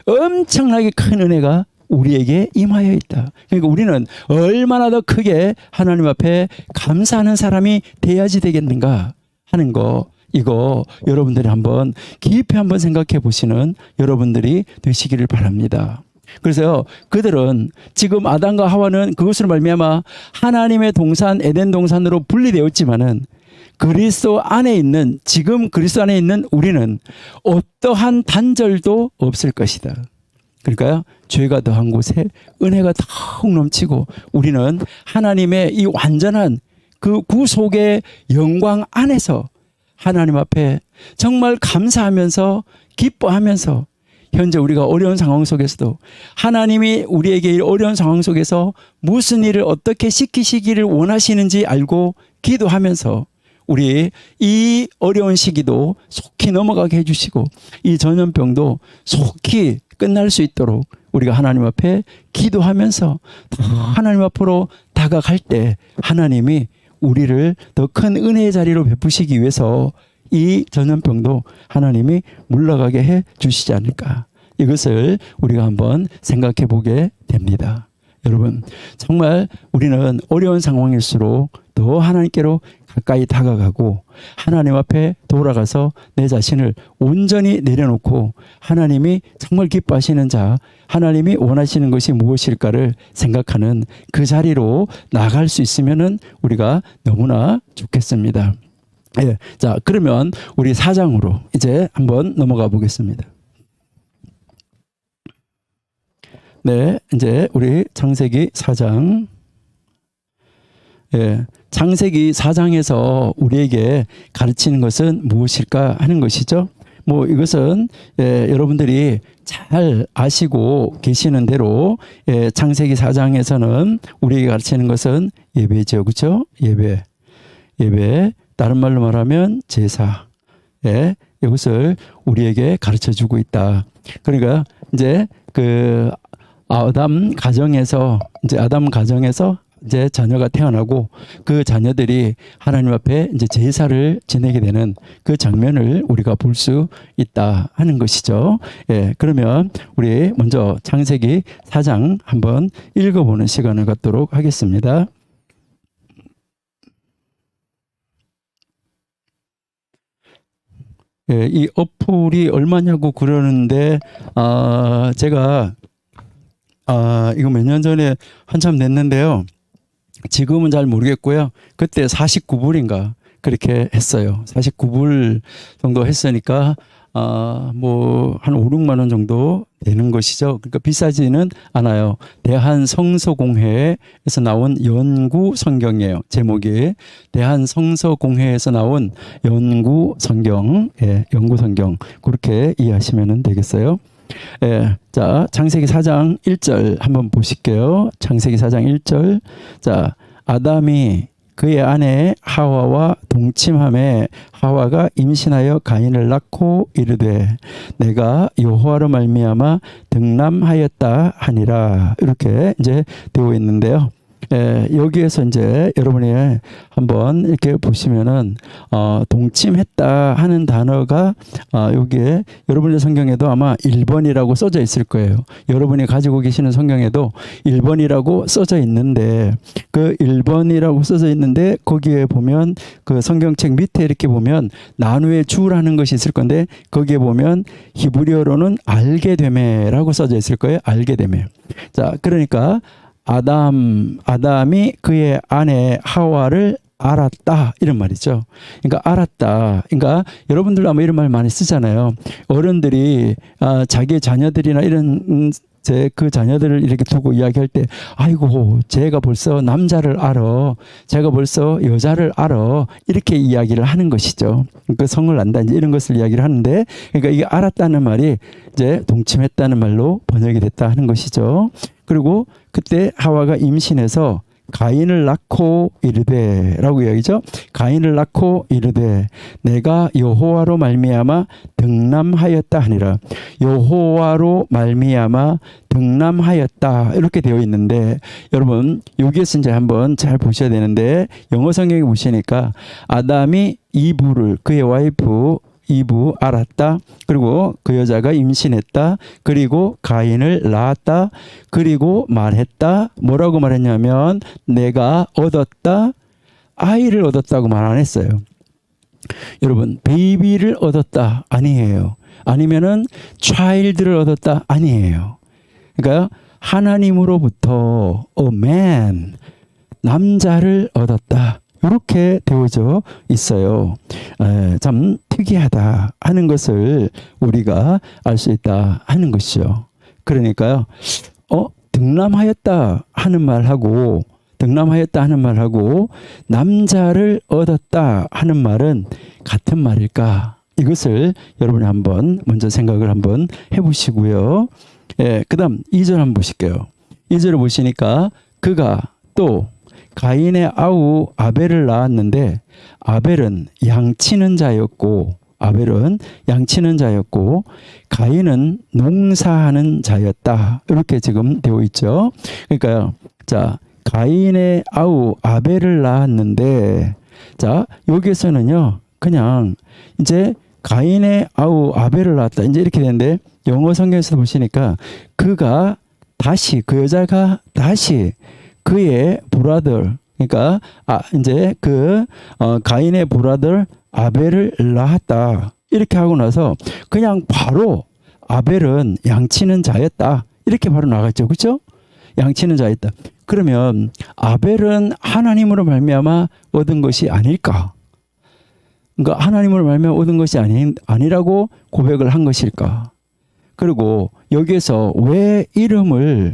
엄청나게 큰 은혜가 우리에게 임하여 있다. 그러니까 우리는 얼마나 더 크게 하나님 앞에 감사하는 사람이 돼야지 되겠는가 하는 거, 이거 여러분들이 한번 깊이 한번 생각해 보시는 여러분들이 되시기를 바랍니다. 그래서 그들은 지금 아담과 하와는 그것으로 말미암아 하나님의 동산 에덴 동산으로 분리되었지만은 그리스도 안에 있는, 지금 그리스도 안에 있는 우리는 어떠한 단절도 없을 것이다. 그러니까요, 죄가 더한 곳에 은혜가 더욱 넘치고 우리는 하나님의 이 완전한 그 구속의 영광 안에서 하나님 앞에 정말 감사하면서 기뻐하면서, 현재 우리가 어려운 상황 속에서도 하나님이 우리에게 이 어려운 상황 속에서 무슨 일을 어떻게 시키시기를 원하시는지 알고 기도하면서 우리 이 어려운 시기도 속히 넘어가게 해주시고 이 전염병도 속히 끝날 수 있도록 우리가 하나님 앞에 기도하면서 하나님 앞으로 다가갈 때 하나님이 우리를 더 큰 은혜의 자리로 베푸시기 위해서 이 전염병도 하나님이 물러가게 해 주시지 않을까, 이것을 우리가 한번 생각해 보게 됩니다. 여러분, 정말 우리는 어려운 상황일수록 더 하나님께로 가까이 다가가고 하나님 앞에 돌아가서 내 자신을 온전히 내려놓고 하나님이 정말 기뻐하시는 자, 하나님이 원하시는 것이 무엇일까를 생각하는 그 자리로 나갈 수 있으면은 우리가 너무나 좋겠습니다. 예, 자, 그러면 우리 4장으로 이제 한번 넘어가 보겠습니다. 네, 이제 우리 창세기 4장. 예, 창세기 4장에서 우리에게 가르치는 것은 무엇일까 하는 것이죠. 뭐 이것은 여러분들이 잘 아시고 계시는 대로 창세기 4장에서는 우리에게 가르치는 것은 예배죠. 그렇죠? 예배. 다른 말로 말하면 제사. 이것을 우리에게 가르쳐 주고 있다. 그러니까 이제 그 아담 가정에서 이제 자녀가 태어나고 그 자녀들이 하나님 앞에 이제 제사를 지내게 되는 그 장면을 우리가 볼 수 있다 하는 것이죠. 예, 그러면 우리 먼저 창세기 4장 한번 읽어보는 시간을 갖도록 하겠습니다. 예, 이 어플이 얼마냐고 그러는데 제가 이거 몇 년 전에 한참 냈는데요. 지금은 잘 모르겠고요. 그때 49불인가 그렇게 했어요. 49불 정도 했으니까 뭐 한 5, 6만 원 정도 되는 것이죠. 그러니까 비싸지는 않아요. 대한성서공회에서 나온 연구 성경이에요. 제목이 대한성서공회에서 나온 연구 성경, 예, 연구 성경 그렇게 이해하시면 되겠어요. 예, 자, 창세기 4장 1절 한번 보실게요. 창세기 4장 1절. 자, 아담이 그의 아내 하와와 동침함에 하와가 임신하여 가인을 낳고 이르되 내가 여호와로 말미암아 등남하였다 하니라. 이렇게 이제 되어 있는데요. 예, 여기에서 이제 여러분이 한번 이렇게 보시면은 동침했다 하는 단어가 여기에 여러분의 성경에도 아마 1번이라고 써져 있을 거예요. 여러분이 가지고 계시는 성경에도 1번이라고 써져 있는데 그 1번이라고 써져 있는데 거기에 보면 그 성경책 밑에 이렇게 보면 나누의 주라는 것이 있을 건데 거기에 보면 히브리어로는 알게 되매라고 써져 있을 거예요. 알게 되매. 자, 그러니까 아담이 그의 아내 하와를 알았다 이런 말이죠. 그러니까 알았다. 그러니까 여러분들 아마 이런 말 많이 쓰잖아요. 어른들이 자기의 자녀들이나 이런 그 자녀들을 이렇게 두고 이야기할 때 아이고 제가 벌써 남자를 알아, 제가 벌써 여자를 알아 이렇게 이야기를 하는 것이죠. 그러니까 성을 안다 이제 이런 것을 이야기를 하는데 그러니까 이게 알았다는 말이 이제 동침했다는 말로 번역이 됐다 하는 것이죠. 그리고 그때 하와가 임신해서 가인을 낳고 이르되 라고 이야기죠. 가인을 낳고 이르되 내가 여호와로 말미암아 등남하였다 하니라. 여호와로 말미암아 등남하였다 이렇게 되어 있는데 여러분 여기에서 이제 한번 잘 보셔야 되는데 영어 성경에 보시니까 아담이 이브를 그의 와이프 이브 알았다. 그리고 그 여자가 임신했다. 그리고 가인을 낳았다. 그리고 말했다. 뭐라고 말했냐면 내가 얻었다. 아이를 얻었다고 말 안 했어요. 여러분 베이비를 얻었다 아니에요. 아니면은 child를 얻었다 아니에요. 그러니까 하나님으로부터 man 남자를 얻었다. 이렇게 되어져 있어요. 참 특이하다 하는 것을 우리가 알 수 있다 하는 것이죠. 그러니까요. 등남하였다 하는 말하고 남자를 얻었다 하는 말은 같은 말일까? 이것을 여러분이 한번 먼저 생각을 한번 해보시고요. 예, 그다음 2절 한번 보실게요. 2절을 보시니까 그가 또 가인의 아우 아벨을 낳았는데 아벨은 양치는 자였고 가인은 농사하는 자였다. 이렇게 지금 되어 있죠. 그러니까요. 자, 가인의 아우 아벨을 낳았는데 자, 여기에서는요. 그냥 이제 가인의 아우 아벨을 낳았다. 이제 이렇게 되는데 영어 성경에서 보시니까 그가 다시 그 여자가 다시 그의 브라더 그러니까 이제 가인의 브라더 아벨을 낳았다 이렇게 하고 나서 그냥 바로 아벨은 양치는 자였다 이렇게 바로 나갔죠. 그렇죠? 양치는 자였다. 그러면 아벨은 하나님으로 말미암아 얻은 것이 아닐까? 그러니까 하나님으로 말미암아 얻은 것이 아니라고 고백을 한 것일까? 그리고 여기에서 왜 이름을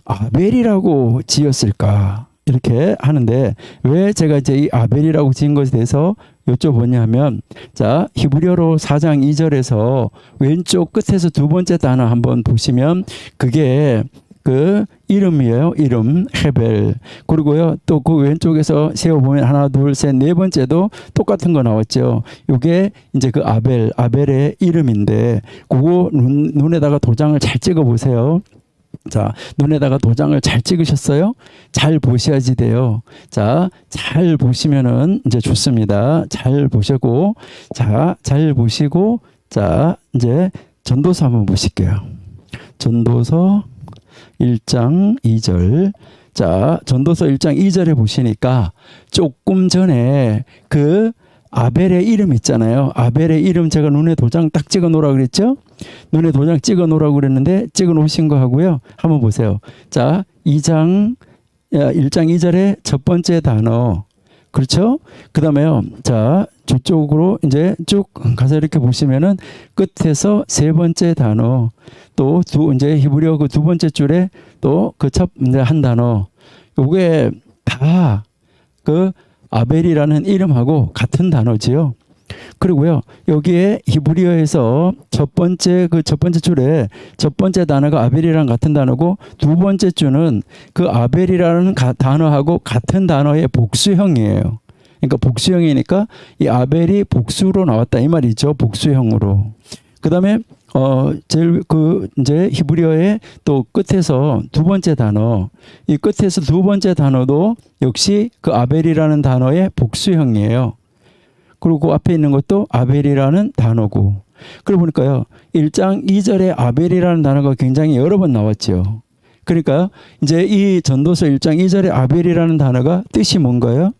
아벨이라고 지었을까? 이렇게 하는데 왜 제가 이제 이 아벨이라고 지은 것에 대해서 여쭤보냐면 자, 히브리어로 4장 2절에서 왼쪽 끝에서 두 번째 단어 한번 보시면 그게 그 이름이에요. 이름 헤벨. 그리고요 또 그 왼쪽에서 세어보면 하나 둘 셋 네 번째도 똑같은 거 나왔죠. 이게 이제 그 아벨의 이름인데 그거 눈에다가 도장을 잘 찍어 보세요. 자, 눈에다가 도장을 잘 찍으셨어요? 잘 보셔야지 돼요. 자, 잘 보시면은 이제 좋습니다. 잘 보시고, 자, 잘 보시고, 자, 이제 전도서 한번 보실게요. 전도서 1장 2절. 자, 전도서 1장 2절에 보시니까 조금 전에 그 아벨의 이름 있잖아요. 아벨의 이름 제가 눈에 도장 딱 찍어 놓으라고 그랬죠? 눈에 도장 찍어 놓으라고 그랬는데 찍어 놓으신 거 하고요. 한번 보세요. 자, 1장 2절에 첫 번째 단어. 그렇죠? 그 다음에요. 자, 저쪽으로 이제 쭉 가서 이렇게 보시면은 끝에서 세 번째 단어. 또 이제 히브리어 그 두 번째 줄에 또 그 첫 이제 한 단어. 요게 다 그 아벨이라는 이름하고 같은 단어지요. 그리고요, 여기에 히브리어에서 첫 번째 줄에 첫 번째 단어가 아벨이랑 같은 단어고 두 번째 줄은 그 아벨이라는 단어하고 같은 단어의 복수형이에요. 그러니까 복수형이니까 이 아벨이 복수로 나왔다 이 말이죠. 복수형으로. 그다음에 제일 이제 히브리어의 또 끝에서 두 번째 단어, 이 끝에서 두 번째 단어도 역시 그 아벨이라는 단어의 복수형이에요. 그리고 그 앞에 있는 것도 아벨이라는 단어고. 그러고 보니까요, 1장 2절에 아벨이라는 단어가 굉장히 여러 번 나왔죠. 그러니까 이제 이 전도서 1장 2절에 아벨이라는 단어가 뜻이 뭔가요?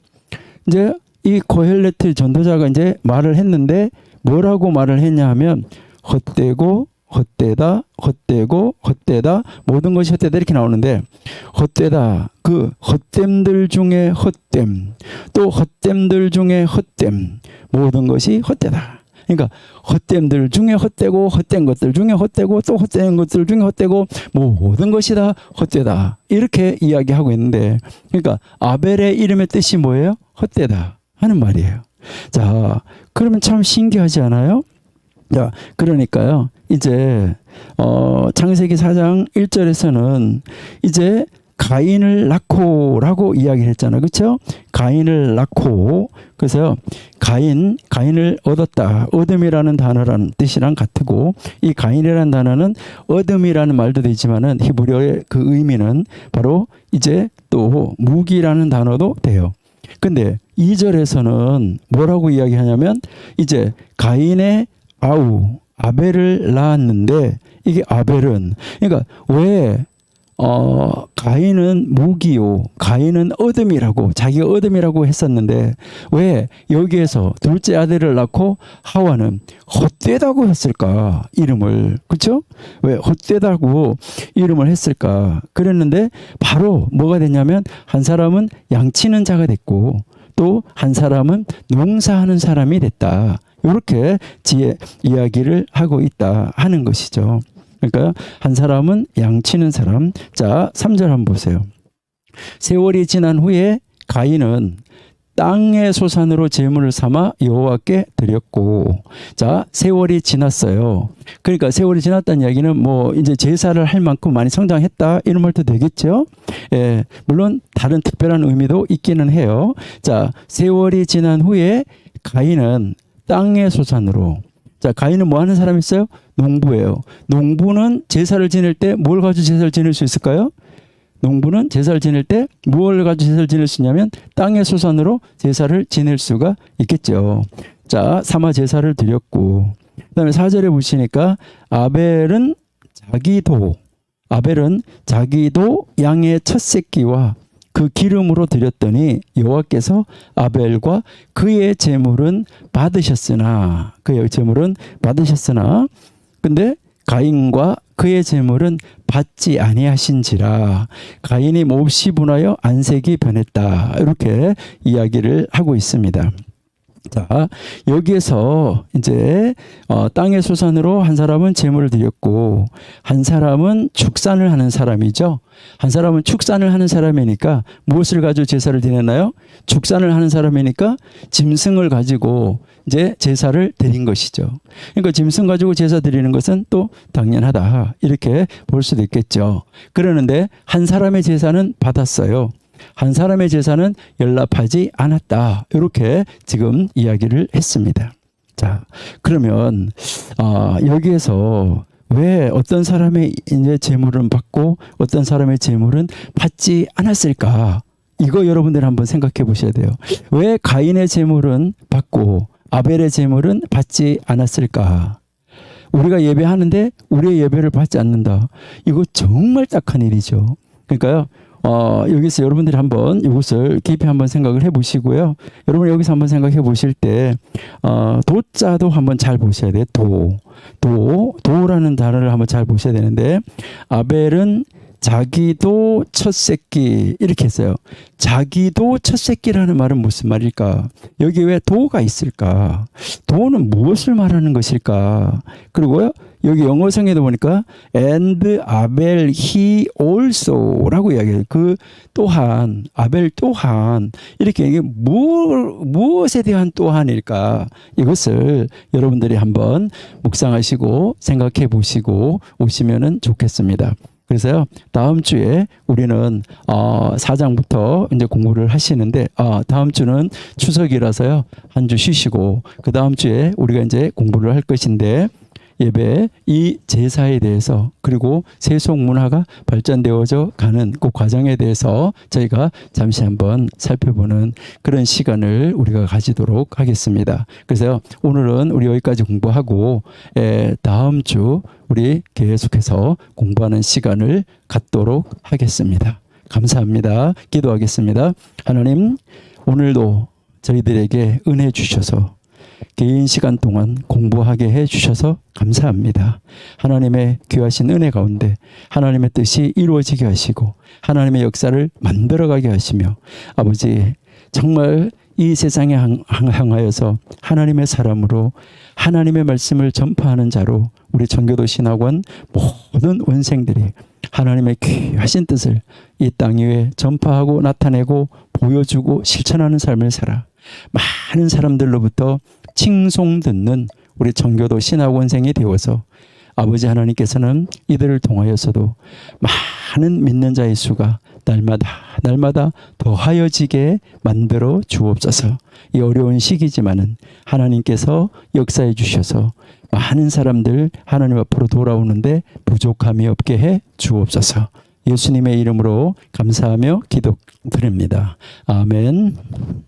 이제 이 고헬레트 전도자가 이제 말을 했는데 뭐라고 말을 했냐 하면 헛되고 헛되다, 헛되고 헛되다, 모든 것이 헛되다 이렇게 나오는데 헛되다, 그 헛됨들 중에 헛됨, 또 헛됨들 중에 헛됨, 모든 것이 헛되다. 그러니까 헛됨들 중에 헛되고 헛된 것들 중에 헛되고 또 헛된 것들 중에 헛되고 모든 것이 다 헛되다. 이렇게 이야기하고 있는데 그러니까 아벨의 이름의 뜻이 뭐예요? 헛되다 하는 말이에요. 자, 그러면 참 신기하지 않아요? 자, 그러니까요. 이제 창세기 4장 1절에서는 이제 가인을 낳고라고 이야기를 했잖아요. 그렇죠? 가인을 낳고 그래서 가인을 얻었다. 얻음이라는 단어라는 뜻이랑 같고 이 가인이라는 단어는 얻음이라는 말도 되지만은 히브리어의 그 의미는 바로 이제 또 무기라는 단어도 돼요. 근데 2절에서는 뭐라고 이야기하냐면 이제 가인의 아벨을 낳았는데 이게 아벨은 그러니까 왜 가인은 무기요, 가인은 얻음이라고 자기가 얻음이라고 했었는데 왜 여기에서 둘째 아들을 낳고 하와는 헛되다고 했을까 이름을. 그렇죠? 왜 헛되다고 이름을 했을까 그랬는데 바로 뭐가 됐냐면 한 사람은 양치는 자가 됐고 또 한 사람은 농사하는 사람이 됐다. 이렇게 이야기를 하고 있다 하는 것이죠. 그러니까 한 사람은 양치는 사람. 자, 3절 한번 보세요. 세월이 지난 후에 가인은 땅의 소산으로 제물을 삼아 여호와께 드렸고, 자, 세월이 지났어요. 그러니까 세월이 지났다는 이야기는 뭐 이제 제사를 할 만큼 많이 성장했다 이런 말도 되겠죠. 예, 물론 다른 특별한 의미도 있기는 해요. 자, 세월이 지난 후에 가인은 땅의 소산으로. 자, 가인은 뭐 하는 사람이 있어요? 농부예요. 농부는 제사를 지낼 때 뭘 가지고 제사를 지낼 수 있을까요? 농부는 제사를 지낼 때 뭘 가지고 제사를 지낼 수 있냐면 땅의 소산으로 제사를 지낼 수가 있겠죠. 자, 삼아 제사를 드렸고 그 다음에 4절에 보시니까 아벨은 자기도 양의 첫 새끼와 그 기름으로 드렸더니 여호와께서 아벨과 그의 제물은 받으셨으나 근데 가인과 그의 제물은 받지 아니하신지라 가인이 몹시 분하여 안색이 변했다. 이렇게 이야기를 하고 있습니다. 자, 여기에서 이제 땅의 소산으로 한 사람은 제물을 드렸고 한 사람은 축산을 하는 사람이죠. 한 사람은 축산을 하는 사람이니까 무엇을 가지고 제사를 드렸나요? 축산을 하는 사람이니까 짐승을 가지고 이제 제사를 드린 것이죠. 그러니까 짐승 가지고 제사 드리는 것은 또 당연하다 이렇게 볼 수도 있겠죠. 그러는데 한 사람의 제사는 받았어요. 한 사람의 제사는 연락하지 않았다. 이렇게 지금 이야기를 했습니다. 자, 그러면 여기에서 왜 어떤 사람의 이제 재물은 받고 어떤 사람의 재물은 받지 않았을까? 이거 여러분들 한번 생각해 보셔야 돼요. 왜 가인의 재물은 받고 아벨의 재물은 받지 않았을까? 우리가 예배하는데 우리의 예배를 받지 않는다. 이거 정말 딱한 일이죠. 그러니까요. 여기서 여러분들이 한번 이것을 깊이 한번 생각을 해 보시고요. 여러분 여기서 한번 생각해 보실 때, 도자도 한번 잘 보셔야 돼요. 도라는 단어를 한번 잘 보셔야 되는데, 아벨은 자기도 첫 새끼 이렇게 했어요. 자기도 첫 새끼라는 말은 무슨 말일까? 여기 왜 도가 있을까? 도는 무엇을 말하는 것일까? 그리고요. 여기 영어성에도 보니까 and Abel he also라고 이야기해요. 그 또한 아벨 또한 이렇게 이게 무엇에 대한 또한일까? 이것을 여러분들이 한번 묵상하시고 생각해 보시고 오시면은 좋겠습니다. 그래서요, 다음 주에 우리는 4장부터 이제 공부를 하시는데, 다음 주는 추석이라서요, 한 주 쉬시고, 그 다음 주에 우리가 이제 공부를 할 것인데, 예배 이 제사에 대해서 그리고 세속 문화가 발전되어져 가는 그 과정에 대해서 저희가 잠시 한번 살펴보는 그런 시간을 우리가 가지도록 하겠습니다. 그래서 오늘은 우리 여기까지 공부하고 다음 주 우리 계속해서 공부하는 시간을 갖도록 하겠습니다. 감사합니다. 기도하겠습니다. 하나님, 오늘도 저희들에게 은혜 주셔서 개인 시간 동안 공부하게 해 주셔서 감사합니다. 하나님의 귀하신 은혜 가운데 하나님의 뜻이 이루어지게 하시고 하나님의 역사를 만들어가게 하시며, 아버지 정말 이 세상에 향하여서 하나님의 사람으로 하나님의 말씀을 전파하는 자로 우리 청교도 신학원 모든 원생들이 하나님의 귀하신 뜻을 이 땅 위에 전파하고 나타내고 보여주고 실천하는 삶을 살아 많은 사람들로부터 칭송 듣는 우리 청교도 신학원생이 되어서 아버지 하나님께서는 이들을 통하여서도 많은 믿는 자의 수가 날마다 더하여지게 만들어 주옵소서. 이 어려운 시기지만은 하나님께서 역사해 주셔서 많은 사람들 하나님 앞으로 돌아오는데 부족함이 없게 해 주옵소서. 예수님의 이름으로 감사하며 기도드립니다. 아멘.